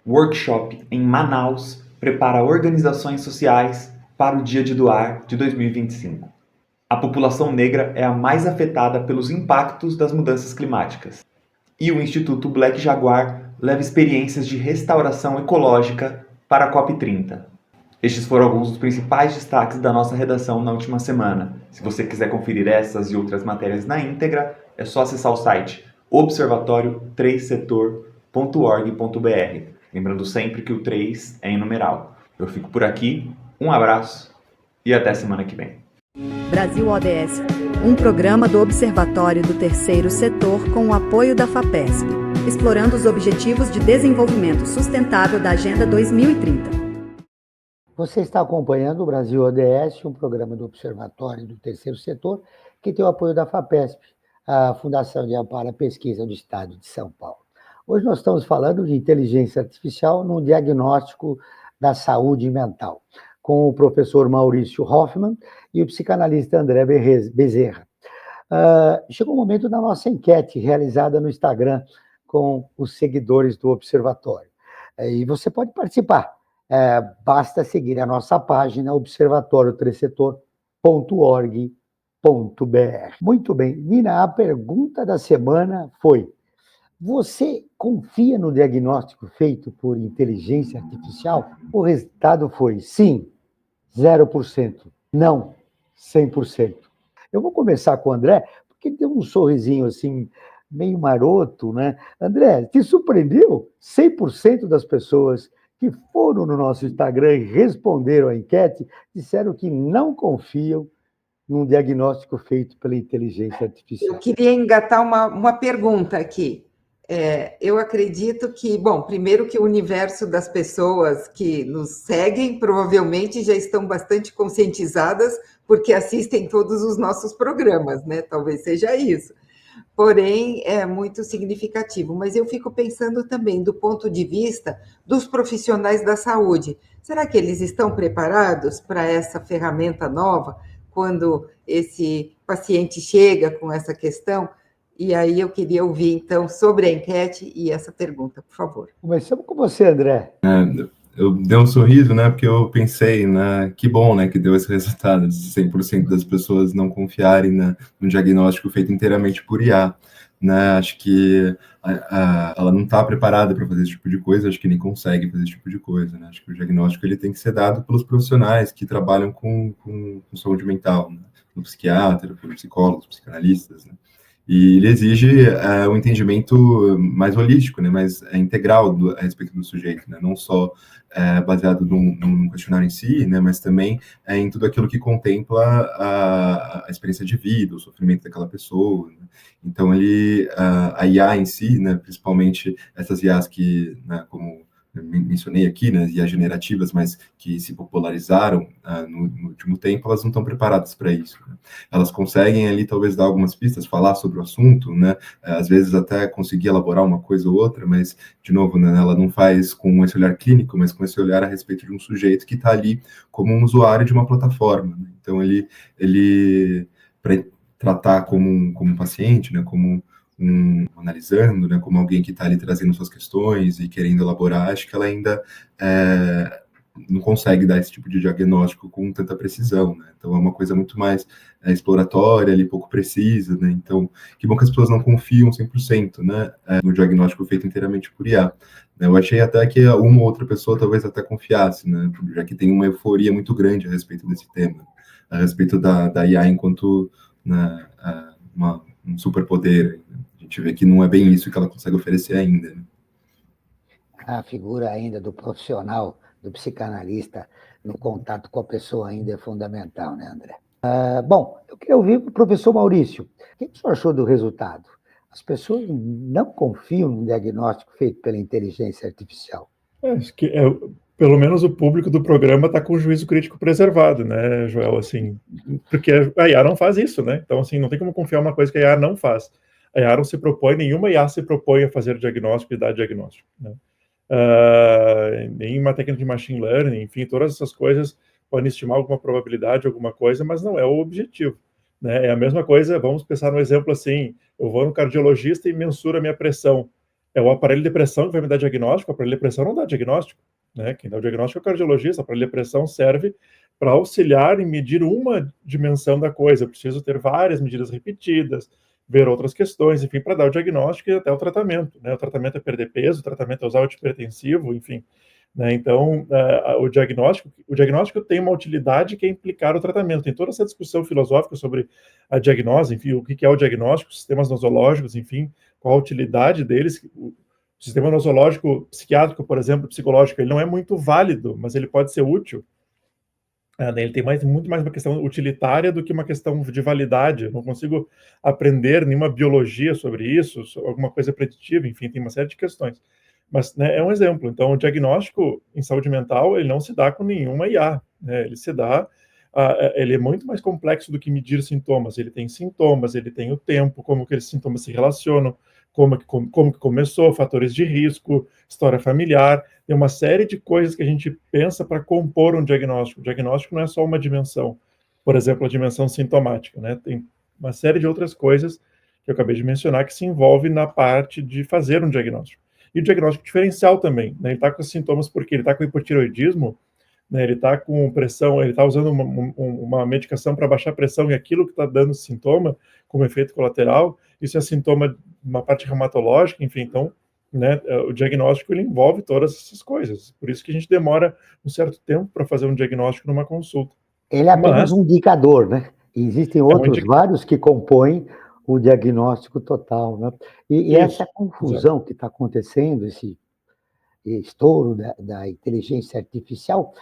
I: Workshop em Manaus prepara organizações sociais para o Dia de Doar de 2025. A população negra é a mais afetada pelos impactos das mudanças climáticas. E o Instituto Black Jaguar leva experiências de restauração ecológica para a COP30. Estes foram alguns dos principais destaques da nossa redação na última semana. Se você quiser conferir essas e outras matérias na íntegra, é só acessar o site observatório3setor.org.br. Lembrando sempre que o 3 é em numeral. Eu fico por aqui, um abraço e até semana que vem.
A: Brasil ODS, um programa do Observatório do Terceiro Setor com o apoio da FAPESP, explorando os Objetivos de Desenvolvimento Sustentável da Agenda 2030.
B: Você está acompanhando o Brasil ODS, um programa do Observatório do Terceiro Setor, que tem o apoio da FAPESP, a Fundação de Amparo à Pesquisa do Estado de São Paulo. Hoje nós estamos falando de inteligência artificial no diagnóstico da saúde mental, com o professor Maurício Hoffman e o psicanalista André Bezerra. Chegou o momento da nossa enquete realizada no Instagram com os seguidores do Observatório. E você pode participar. Basta seguir a nossa página observatório3setor.org.br. Muito bem. Nina, a pergunta da semana foi: você confia no diagnóstico feito por inteligência artificial? O resultado foi sim, 0%. Não, 100%. Eu vou começar com o André, porque ele deu um sorrisinho assim, meio maroto, né? André, te surpreendeu? 100% das pessoas que foram no nosso Instagram e responderam à enquete disseram que não confiam num diagnóstico feito pela inteligência artificial.
C: Eu queria engatar uma pergunta aqui. Eu acredito que, bom, primeiro que o universo das pessoas que nos seguem provavelmente já estão bastante conscientizadas porque assistem todos os nossos programas, né? Talvez seja isso. Porém, é muito significativo. Mas eu fico pensando também do ponto de vista dos profissionais da saúde. Será que eles estão preparados para essa ferramenta nova, quando esse paciente chega com essa questão? E aí eu queria ouvir, então, sobre a enquete e essa pergunta, por favor.
B: Começamos com você, André.
E: Eu dei um sorriso, né, porque eu pensei, né, que bom, né, que deu esse resultado de 100% das pessoas não confiarem no diagnóstico feito inteiramente por IA, né, acho que ela não está preparada para fazer esse tipo de coisa, acho que nem consegue fazer esse tipo de coisa, né, acho que o diagnóstico ele tem que ser dado pelos profissionais que trabalham com saúde mental, né, o psiquiatra, pelos psicólogos, psicanalistas, né. E ele exige um entendimento mais holístico, né, mais integral a respeito do sujeito, né, não só baseado num questionário em si, né, mas também em tudo aquilo que contempla a experiência de vida, o sofrimento daquela pessoa, né. Então, a IA em si, né, principalmente essas IAs que, né, como mencionei aqui, né, IAs generativas, mas que se popularizaram no último tempo, elas não estão preparadas para isso, né. Elas conseguem ali talvez dar algumas pistas, falar sobre o assunto, né, às vezes até conseguir elaborar uma coisa ou outra, mas, de novo, né, ela não faz com esse olhar clínico, mas com esse olhar a respeito de um sujeito que está ali como um usuário de uma plataforma, né. Então, ele para tratar como um paciente, né, como analisando, né, como alguém que está ali trazendo suas questões e querendo elaborar, acho que ela ainda não consegue dar esse tipo de diagnóstico com tanta precisão, né? Então é uma coisa muito mais exploratória, ali, pouco precisa, né? Então, que bom que as pessoas não confiam 100%, né, no diagnóstico feito inteiramente por IA. Eu achei até que uma ou outra pessoa talvez até confiasse, né, já que tem uma euforia muito grande a respeito desse tema, a respeito da IA enquanto, né, um superpoder. A gente vê que não é bem isso que ela consegue oferecer ainda, né?
B: A figura ainda do profissional, do psicanalista, no contato com a pessoa ainda é fundamental, né, André? Bom, eu queria ouvir o professor Maurício. O que o senhor achou do resultado? As pessoas não confiam no diagnóstico feito pela inteligência artificial.
D: Acho que pelo menos o público do programa está com o juízo crítico preservado, né, Joel? Assim, porque a IA não faz isso, né? Então, assim, não tem como confiar uma coisa que a IA não faz. A IA não se propõe, nenhuma IA se propõe a fazer diagnóstico e dar diagnóstico, né? Nem uma técnica de machine learning, enfim, todas essas coisas podem estimar alguma probabilidade, alguma coisa, mas não é o objetivo, né? É a mesma coisa, vamos pensar no exemplo assim, eu vou no cardiologista e mensuro a minha pressão. É o aparelho de pressão que vai me dar diagnóstico, o aparelho de pressão não dá diagnóstico, né? Quem dá o diagnóstico é o cardiologista, o aparelho de pressão serve para auxiliar em medir uma dimensão da coisa, eu preciso ter várias medidas repetidas, ver outras questões, enfim, para dar o diagnóstico e até o tratamento, né? O tratamento é perder peso, o tratamento é usar o antihipertensivo, enfim, né? Então, o diagnóstico tem uma utilidade que é implicar o tratamento. Tem toda essa discussão filosófica sobre a diagnose, enfim, o que é o diagnóstico, sistemas nosológicos, enfim, qual a utilidade deles. O sistema nosológico psiquiátrico, por exemplo, psicológico, ele não é muito válido, mas ele pode ser útil. Ele tem muito mais uma questão utilitária do que uma questão de validade. Eu não consigo aprender nenhuma biologia sobre isso, alguma coisa preditiva, enfim, tem uma série de questões. Mas, né, é um exemplo. Então, o diagnóstico em saúde mental, ele não se dá com nenhuma IA, né? Ele é muito mais complexo do que medir sintomas. Ele tem sintomas, ele tem o tempo, como que esses sintomas se relacionam, como que começou, fatores de risco, história familiar, tem uma série de coisas que a gente pensa para compor um diagnóstico. O diagnóstico não é só uma dimensão, por exemplo, a dimensão sintomática, né? Tem uma série de outras coisas que eu acabei de mencionar que se envolve na parte de fazer um diagnóstico. E o diagnóstico diferencial também, né? Ele está com os sintomas porque ele está com hipotireoidismo, né? Ele está com pressão, ele está usando uma medicação para baixar a pressão e aquilo que está dando sintoma como efeito colateral, isso é sintoma de uma parte reumatológica, enfim, então, né, o diagnóstico ele envolve todas essas coisas. Por isso que a gente demora um certo tempo para fazer um diagnóstico numa consulta.
B: Ele é apenas um indicador, né? E existem outros vários que compõem o diagnóstico total, né? E essa confusão que está acontecendo, esse estouro da inteligência artificial,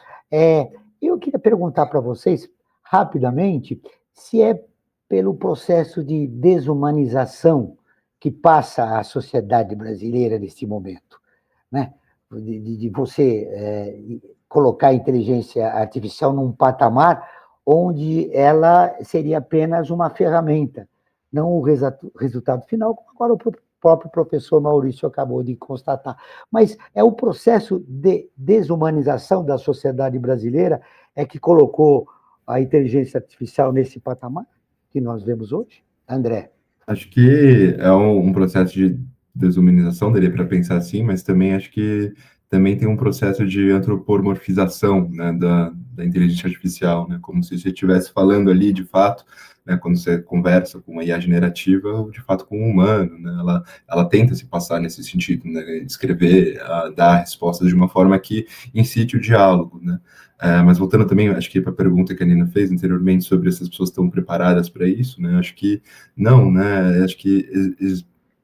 B: eu queria perguntar para vocês, rapidamente, se é pelo processo de desumanização que passa a sociedade brasileira neste momento, né? De você colocar a inteligência artificial num patamar onde ela seria apenas uma ferramenta, não o resultado final, como agora o próprio professor Maurício acabou de constatar. Mas é o processo de desumanização da sociedade brasileira que colocou a inteligência artificial nesse patamar que nós vemos hoje? André?
E: Acho que é um processo de desumanização, daria para pensar assim, mas também acho que também tem um processo de antropomorfização, né, da inteligência artificial, né, como se você estivesse falando ali, de fato, né, quando você conversa com uma IA generativa, de fato com um humano, né, ela tenta se passar nesse sentido, né, escrever, dar respostas de uma forma que incite o diálogo, né. Mas voltando também, acho que para a pergunta que a Nina fez anteriormente sobre se as pessoas estão preparadas para isso, né, acho que não, né, acho que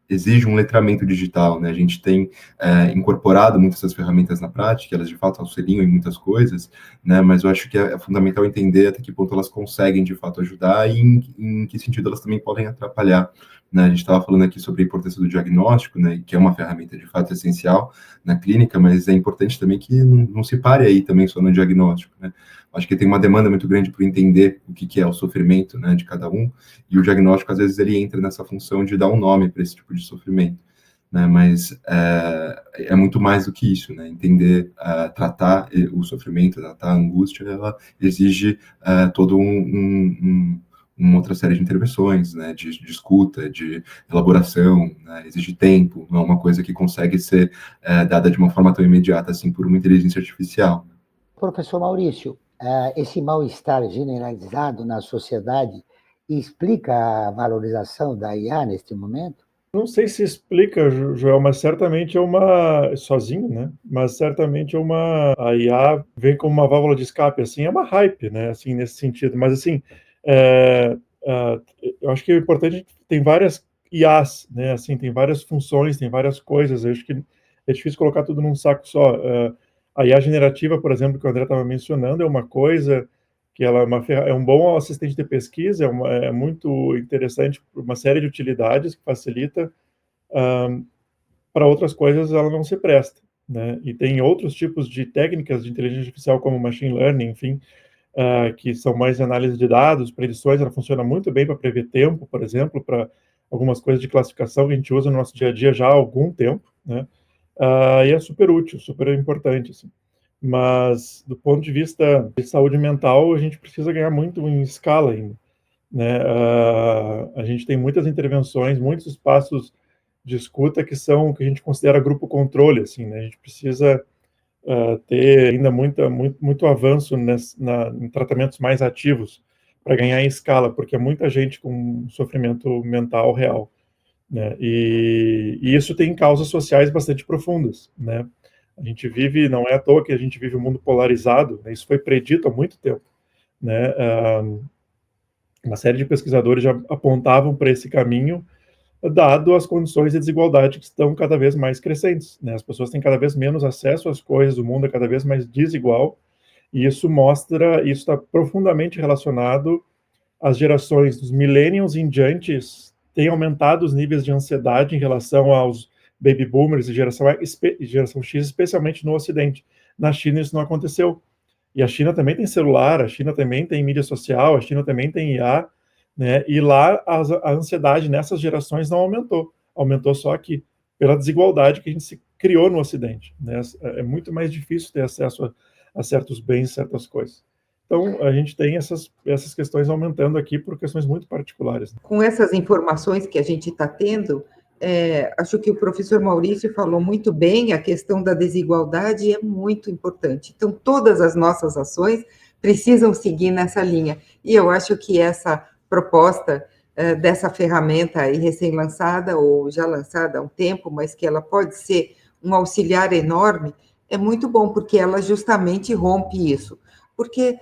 E: exige um letramento digital, né? A gente tem incorporado muitas dessas ferramentas na prática, elas de fato auxiliam em muitas coisas, né? Mas eu acho que é fundamental entender até que ponto elas conseguem de fato ajudar e em que sentido elas também podem atrapalhar, né? A gente estava falando aqui sobre a importância do diagnóstico, né? Que é uma ferramenta de fato essencial na clínica, mas é importante também que não se pare aí também só no diagnóstico, né? Acho que tem uma demanda muito grande por entender o que é o sofrimento, né, de cada um, e o diagnóstico, às vezes, ele entra nessa função de dar um nome para esse tipo de sofrimento, né, mas é muito mais do que isso, né, entender, tratar o sofrimento, tratar a angústia, ela exige todo uma outra série de intervenções, né, de escuta, de elaboração, né, exige tempo, não é uma coisa que consegue ser dada de uma forma tão imediata assim por uma inteligência artificial.
B: Professor Maurício, esse mal-estar generalizado na sociedade explica a valorização da IA neste momento?
D: Não sei se explica, Joel, mas certamente sozinho, né? Mas certamente a IA vem como uma válvula de escape, assim, é uma hype, né? Assim, nesse sentido. Mas, assim, eu acho que é importante, tem várias IAs, né? Assim, tem várias funções, tem várias coisas. Eu acho que é difícil colocar tudo num saco só. A IA generativa, por exemplo, que o André estava mencionando, é uma coisa que ela é um bom assistente de pesquisa, é muito interessante por uma série de utilidades que facilita. Para outras coisas ela não se presta, né? E tem outros tipos de técnicas de inteligência artificial, como machine learning, enfim, que são mais análise de dados, predições. Ela funciona muito bem para prever tempo, por exemplo, para algumas coisas de classificação que a gente usa no nosso dia a dia já há algum tempo, né? E é super útil, super importante, assim. Mas, do ponto de vista de saúde mental, a gente precisa ganhar muito em escala ainda, né? A gente tem muitas intervenções, muitos espaços de escuta que a gente considera grupo controle, assim, né? A gente precisa ter ainda muito avanço em tratamentos mais ativos para ganhar em escala, porque é muita gente com sofrimento mental real, né? E isso tem causas sociais bastante profundas, né? A gente vive, não é à toa que a gente vive um mundo polarizado, né? Isso foi predito há muito tempo, né? Uma série de pesquisadores já apontavam para esse caminho, dado as condições de desigualdade que estão cada vez mais crescentes, né? As pessoas têm cada vez menos acesso às coisas, o mundo é cada vez mais desigual, e isso está profundamente relacionado às gerações dos millennials em diante, têm aumentado os níveis de ansiedade em relação aos baby boomers e geração X, especialmente no Ocidente. Na China isso não aconteceu. E a China também tem celular, a China também tem mídia social, a China também tem IA, né? E lá a ansiedade nessas gerações não aumentou aumentou só que pela desigualdade que a gente se criou no Ocidente, né? É muito mais difícil ter acesso a certos bens, certas coisas. Então, a gente tem essas questões aumentando aqui por questões muito particulares.
C: Com essas informações que a gente está tendo, acho que o professor Maurício falou muito bem, a questão da desigualdade é muito importante. Então, todas as nossas ações precisam seguir nessa linha. E eu acho que essa proposta dessa ferramenta aí recém-lançada, ou já lançada há um tempo, mas que ela pode ser um auxiliar enorme, é muito bom, porque ela justamente rompe isso. Porque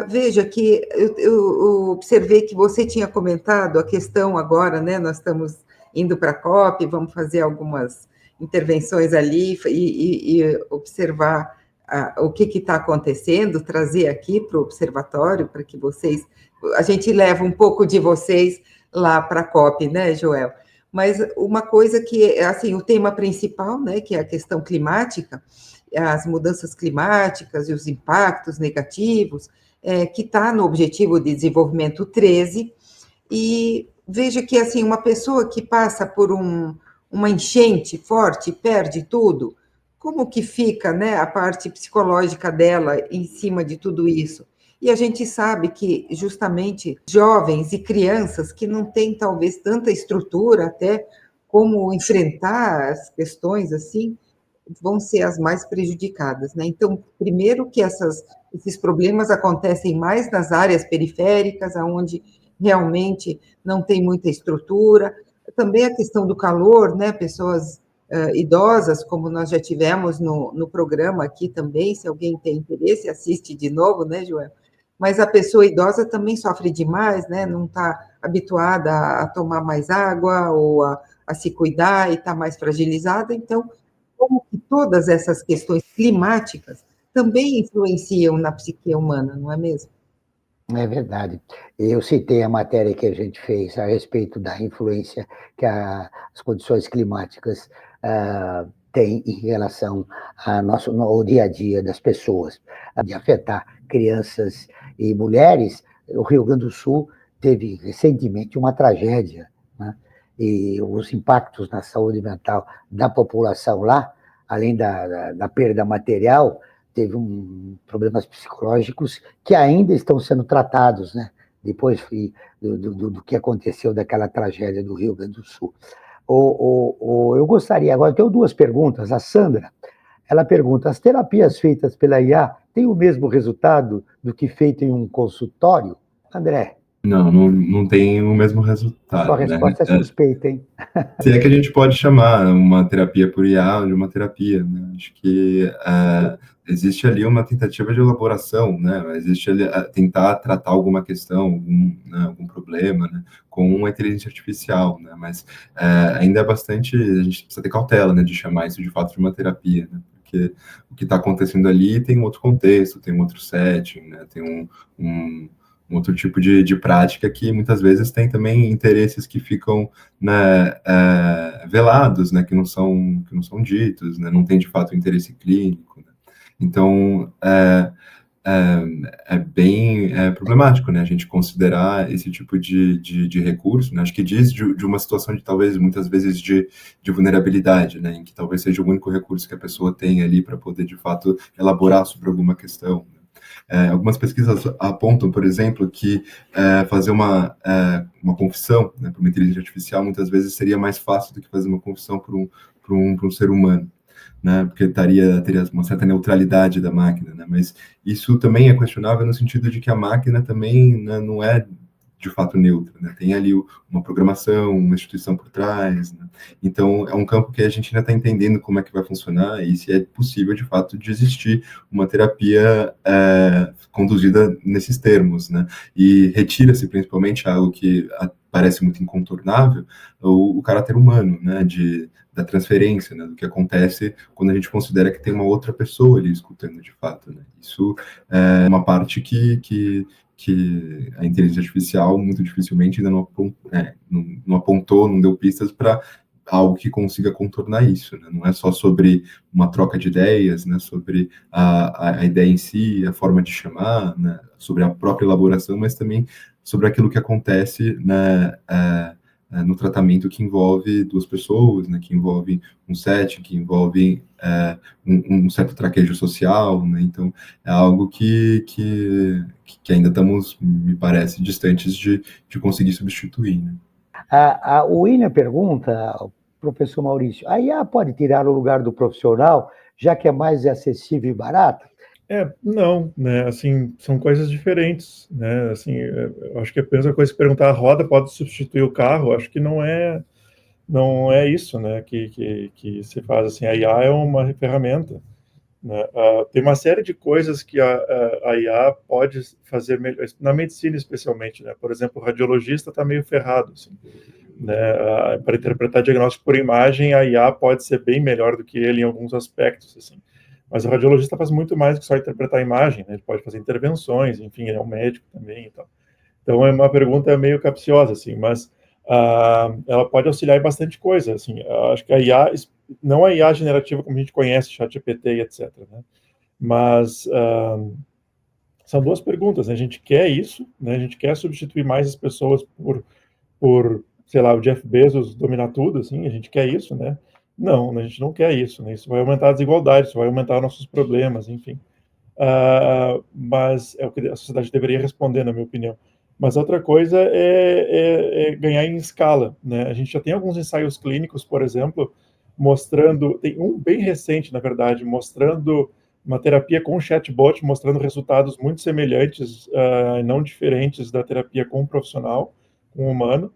C: veja que eu observei que você tinha comentado a questão agora, né? Nós estamos indo para a COP, vamos fazer algumas intervenções ali e observar o que está acontecendo, trazer aqui para o observatório, para que vocês... A gente leva um pouco de vocês lá para a COP, né, Joel? Mas uma coisa que, assim, o tema principal, né, que é a questão climática, as mudanças climáticas e os impactos negativos, que está no Objetivo de Desenvolvimento 13, e veja que, assim, uma pessoa que passa por uma enchente forte, perde tudo, como que fica, né, a parte psicológica dela em cima de tudo isso? E a gente sabe que, justamente, jovens e crianças que não têm, talvez, tanta estrutura até como enfrentar as questões, assim, vão ser as mais prejudicadas, né? Então, primeiro que esses problemas acontecem mais nas áreas periféricas, onde realmente não tem muita estrutura. Também a questão do calor, né? Pessoas idosas, como nós já tivemos no programa aqui também, se alguém tem interesse, assiste de novo, né, Joel? Mas a pessoa idosa também sofre demais, né? Não está habituada a tomar mais água ou a se cuidar e está mais fragilizada, então como que todas essas questões climáticas também influenciam na psique humana, não é mesmo?
B: É verdade. Eu citei a matéria que a gente fez a respeito da influência que as condições climáticas têm em relação ao dia a dia das pessoas, de afetar crianças e mulheres. O Rio Grande do Sul teve recentemente uma tragédia, né? E os impactos na saúde mental da população lá, além da perda material, teve problemas psicológicos que ainda estão sendo tratados, né? Depois do que aconteceu daquela tragédia do Rio Grande do Sul. Eu gostaria, agora, eu tenho duas perguntas. A Sandra, ela pergunta, as terapias feitas pela IA têm o mesmo resultado do que feito em um consultório? André?
E: Não tem o mesmo resultado.
B: Sua resposta é suspeita, hein?
E: Se é que a gente pode chamar uma terapia por IA de uma terapia, né? Acho que existe ali uma tentativa de elaboração, né? Existe ali tentar tratar alguma questão, algum problema, né? Com uma inteligência artificial, né? Mas ainda é bastante, a gente precisa ter cautela, né? De chamar isso de fato de uma terapia, né? Porque o que está acontecendo ali tem um outro contexto, tem um outro setting, né? Tem um outro tipo de prática que muitas vezes tem também interesses que ficam, né, velados, né, que não são ditos, né, não tem de fato interesse clínico, né? Então é bem problemático, né, a gente considerar esse tipo de recurso, né? Acho que diz de uma situação de talvez muitas vezes de vulnerabilidade, né, em que talvez seja o único recurso que a pessoa tem ali para poder de fato elaborar sobre alguma questão. Algumas pesquisas apontam, por exemplo, que fazer uma confissão, né, para uma inteligência artificial muitas vezes seria mais fácil do que fazer uma confissão para um ser humano, né, porque teria uma certa neutralidade da máquina, né, mas isso também é questionável no sentido de que a máquina também, né, não é de fato neutra, né? Tem ali uma programação, uma instituição por trás, né? Então é um campo que a gente ainda está entendendo como é que vai funcionar e se é possível de fato de existir uma terapia conduzida nesses termos, né? E retira-se principalmente algo que parece muito incontornável, o caráter humano, né? Da transferência, né? Do que acontece quando a gente considera que tem uma outra pessoa ali escutando de fato, né? Isso é uma parte que a inteligência artificial muito dificilmente ainda não apontou, não deu pistas para algo que consiga contornar isso, né? Não é só sobre uma troca de ideias, né? Sobre a ideia em si, a forma de chamar, né? Sobre a própria elaboração, mas também sobre aquilo que acontece, né? no tratamento que envolve duas pessoas, né, que envolve um set, que envolve um certo traquejo social, né, então é algo que ainda estamos, me parece, distantes de conseguir substituir, né.
B: O William pergunta, professor Maurício, a IA pode tirar o lugar do profissional, já que é mais acessível e barato?
D: Não, né, assim, são coisas diferentes, né, assim, eu acho que é a mesma coisa que perguntar, a roda pode substituir o carro, acho que não é isso, né, que se faz, assim, a IA é uma ferramenta, né, tem uma série de coisas que a IA pode fazer melhor, na medicina especialmente, né, por exemplo, o radiologista está meio ferrado, assim, né, para interpretar diagnóstico por imagem, a IA pode ser bem melhor do que ele em alguns aspectos, assim. Mas o radiologista faz muito mais do que só interpretar a imagem, né? Ele pode fazer intervenções, enfim, ele é um médico também e tal. Então é uma pergunta meio capciosa, assim, mas ela pode auxiliar em bastante coisa, assim. Acho que a IA, não a IA generativa como a gente conhece, ChatGPT e etc, né? Mas são duas perguntas, né? A gente quer isso, né? A gente quer substituir mais as pessoas por sei lá, o Jeff Bezos dominar tudo, assim, a gente quer isso, né? Não, a gente não quer isso, né? Isso vai aumentar a desigualdade, isso vai aumentar nossos problemas, enfim. Mas é o que a sociedade deveria responder, na minha opinião. Mas outra coisa é ganhar em escala, né? A gente já tem alguns ensaios clínicos, por exemplo, mostrando, tem um bem recente, na verdade, mostrando uma terapia com chatbot, mostrando resultados muito semelhantes, não diferentes da terapia com um profissional, com um humano.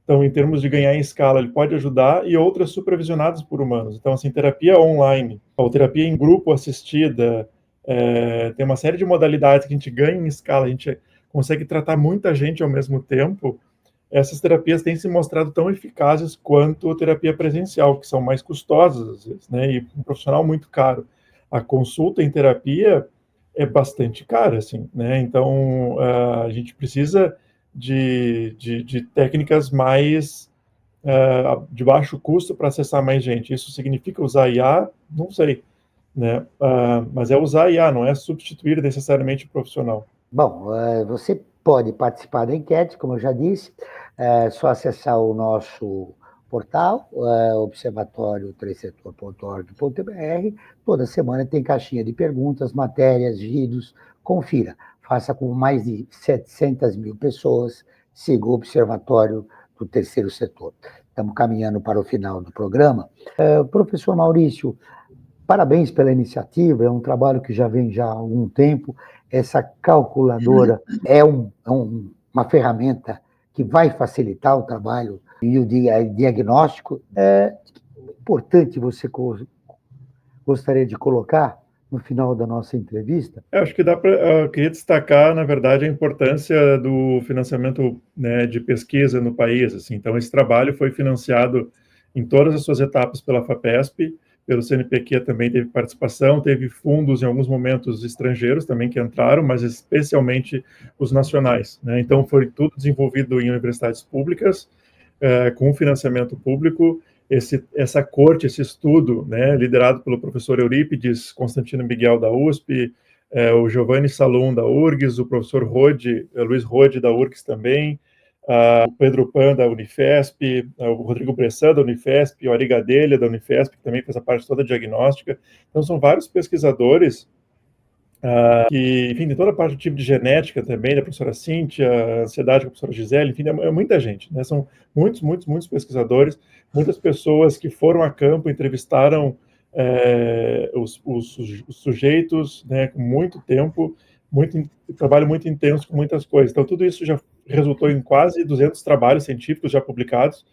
D: Então, em termos de ganhar em escala, ele pode ajudar, e outras supervisionadas por humanos. Então, assim, terapia online, ou terapia em grupo assistida, tem uma série de modalidades que a gente ganha em escala, a gente consegue tratar muita gente ao mesmo tempo. Essas terapias têm se mostrado tão eficazes quanto a terapia presencial, que são mais custosas, às vezes, né, e um profissional muito caro. A consulta em terapia é bastante cara, assim, né, então a gente precisa de técnicas mais de baixo custo para acessar mais gente. Isso significa usar IA? Não sei, né? Mas é usar IA, não é substituir necessariamente o profissional.
B: Bom, você pode participar da enquete, como eu já disse, é só acessar o nosso portal, observatório3setor.org.br. Toda semana tem caixinha de perguntas, matérias, vídeos. Confira. Faça com mais de 700 mil pessoas. Siga o Observatório do Terceiro Setor. Estamos caminhando para o final do programa. Professor Maurício, parabéns pela iniciativa. É um trabalho que já vem há algum tempo. Essa calculadora é uma ferramenta que vai facilitar o trabalho e o diagnóstico. É importante, você gostaria de colocar no final da nossa entrevista?
D: Eu acho que eu queria destacar, na verdade, a importância do financiamento, né, de pesquisa no país, assim. Então, esse trabalho foi financiado em todas as suas etapas pela FAPESP, pelo CNPq também teve participação, teve fundos em alguns momentos estrangeiros também que entraram, mas especialmente os nacionais, né? Então, foi tudo desenvolvido em universidades públicas, com financiamento público. Essa corte, esse estudo, né, liderado pelo professor Eurípides Constantino Miguel da USP, o Giovanni Salum da URGS, o professor Luiz Rode da URGS também, o Pedro Pan da Unifesp, o Rodrigo Bressan da Unifesp, o Ari Gadelha da Unifesp, que também fez a parte toda diagnóstica. Então, são vários pesquisadores que, enfim, tem toda a parte do tipo de genética também, da professora Cíntia, a ansiedade com a professora Gisele, enfim, é muita gente, né? São muitos pesquisadores, muitas pessoas que foram a campo, entrevistaram os sujeitos, né, com muito tempo, trabalho muito intenso com muitas coisas. Então, tudo isso já resultou em quase 200 trabalhos científicos já publicados,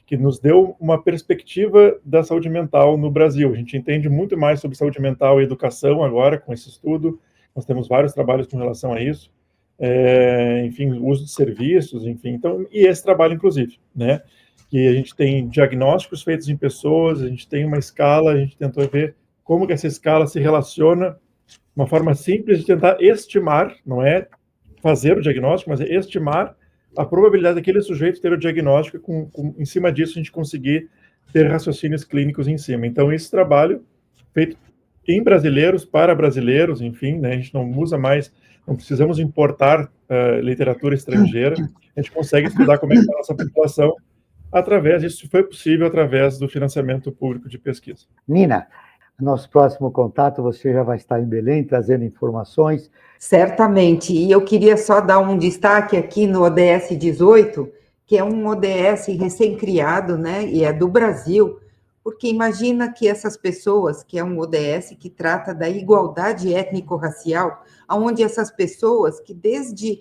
D: que nos deu uma perspectiva da saúde mental no Brasil. A gente entende muito mais sobre saúde mental e educação agora com esse estudo. Nós temos vários trabalhos com relação a isso. Enfim, o uso de serviços, enfim. Então, e esse trabalho, inclusive, né? Que a gente tem diagnósticos feitos em pessoas, a gente tem uma escala, a gente tentou ver como que essa escala se relaciona, uma forma simples de tentar estimar, não é fazer o diagnóstico, mas é estimar a probabilidade daquele sujeito ter o diagnóstico, em cima disso a gente conseguir ter raciocínios clínicos em cima. Então, esse trabalho feito em brasileiros, para brasileiros, enfim, né, a gente não usa mais, não precisamos importar literatura estrangeira, a gente consegue estudar como é que está a nossa população Isso foi possível através do financiamento público de pesquisa.
B: Nina, nosso próximo contato, você já vai estar em Belém trazendo informações.
C: Certamente, e eu queria só dar um destaque aqui no ODS 18, que é um ODS recém-criado, né, e é do Brasil, porque imagina que essas pessoas, que é um ODS que trata da igualdade étnico-racial, onde essas pessoas que desde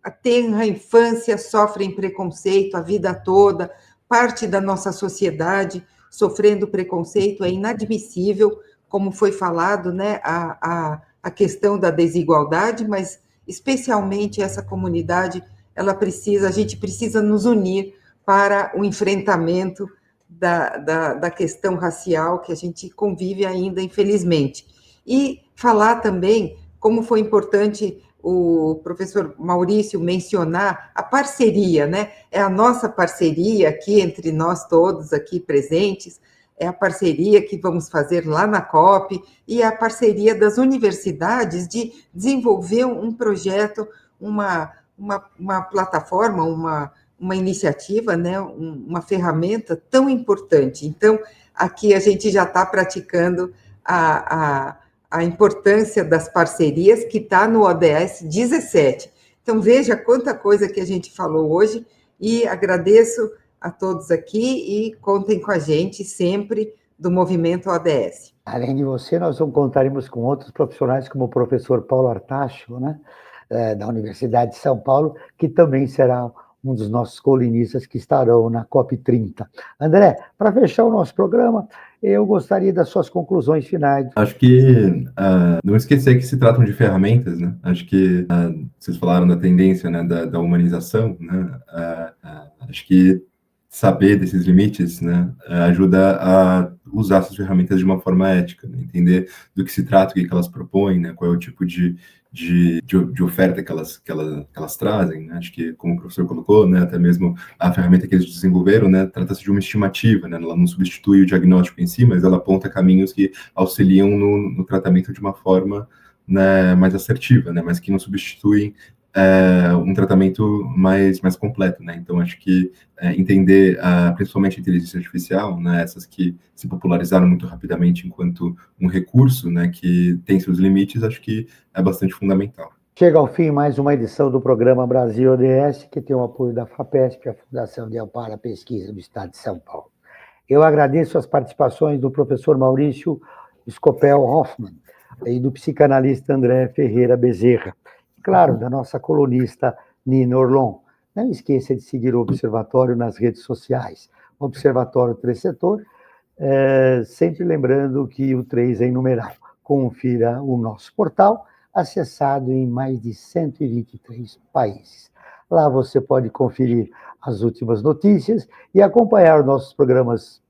C: a tenra infância sofrem preconceito a vida toda, parte da nossa sociedade sofrendo preconceito, é inadmissível, como foi falado, né, a questão da desigualdade, mas especialmente essa comunidade, a gente precisa nos unir para o enfrentamento da questão racial que a gente convive ainda, infelizmente. E falar também como foi importante o professor Maurício mencionar a parceria, né? É a nossa parceria aqui entre nós todos aqui presentes, é a parceria que vamos fazer lá na COP e a parceria das universidades de desenvolver um projeto, uma plataforma, uma iniciativa, né? Uma ferramenta tão importante. Então, aqui a gente já está praticando a importância das parcerias que está no ODS 17. Então, veja quanta coisa que a gente falou hoje e agradeço a todos aqui e contem com a gente sempre do Movimento ODS.
B: Além de você, nós contaremos com outros profissionais, como o professor Paulo Artacho, né, da Universidade de São Paulo, que também será um dos nossos colunistas que estarão na COP30. André, para fechar o nosso programa, eu gostaria das suas conclusões finais.
E: Acho que não esquecer que se tratam de ferramentas, né? Acho que vocês falaram da tendência, né, da humanização, né? Acho que saber desses limites, né, ajuda a usar essas ferramentas de uma forma ética, né? Entender do que se trata, o que elas propõem, né? Qual é o tipo de oferta que elas trazem, né? Acho que, como o professor colocou, né, até mesmo a ferramenta que eles desenvolveram, né, trata-se de uma estimativa, né? Ela não substitui o diagnóstico em si, mas ela aponta caminhos que auxiliam no tratamento de uma forma, né, mais assertiva, né, mas que não substituem um tratamento mais completo, né? Então, acho que entender, principalmente a inteligência artificial, né, essas que se popularizaram muito rapidamente enquanto um recurso, né, que tem seus limites, acho que é bastante fundamental.
B: Chega ao fim mais uma edição do programa Brasil ODS, que tem o apoio da FAPESP, a Fundação de Amparo à Pesquisa do Estado de São Paulo. Eu agradeço as participações do professor Maurício Scopel Hoffmann e do psicanalista André Ferreira Bezerra. Claro, da nossa colunista Nina Orlon. Não esqueça de seguir o Observatório nas redes sociais. Observatório 3 Setor, sempre lembrando que o 3 é em numeral. Confira o nosso portal, acessado em mais de 123 países. Lá você pode conferir as últimas notícias e acompanhar nossos programas,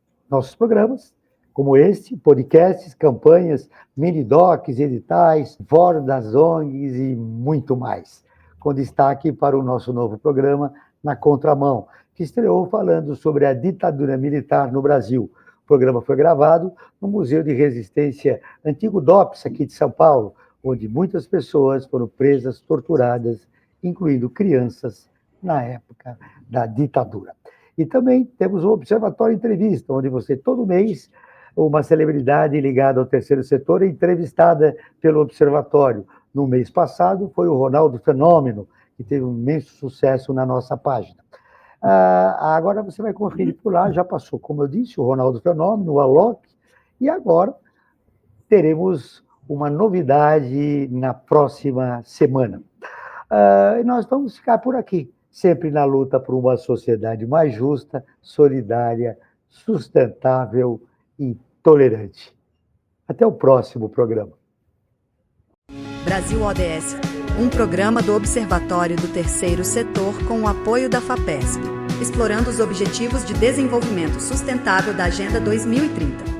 B: como este, podcasts, campanhas, mini-docs, editais, fórum das ONGs e muito mais. Com destaque para o nosso novo programa Na Contramão, que estreou falando sobre a ditadura militar no Brasil. O programa foi gravado no Museu de Resistência Antigo DOPS, aqui de São Paulo, onde muitas pessoas foram presas, torturadas, incluindo crianças, na época da ditadura. E também temos o Observatório Entrevista, onde você, todo mês, uma celebridade ligada ao terceiro setor é entrevistada pelo Observatório. No mês passado foi o Ronaldo Fenômeno, que teve um imenso sucesso na nossa página. Agora você vai conferir por lá, já passou, como eu disse, o Ronaldo Fenômeno, o Alok, e agora teremos uma novidade na próxima semana. Nós vamos ficar por aqui, sempre na luta por uma sociedade mais justa, solidária, sustentável e tolerante. Até o próximo programa.
A: Brasil ODS, um programa do Observatório do Terceiro Setor com o apoio da FAPESP, explorando os Objetivos de Desenvolvimento Sustentável da Agenda 2030.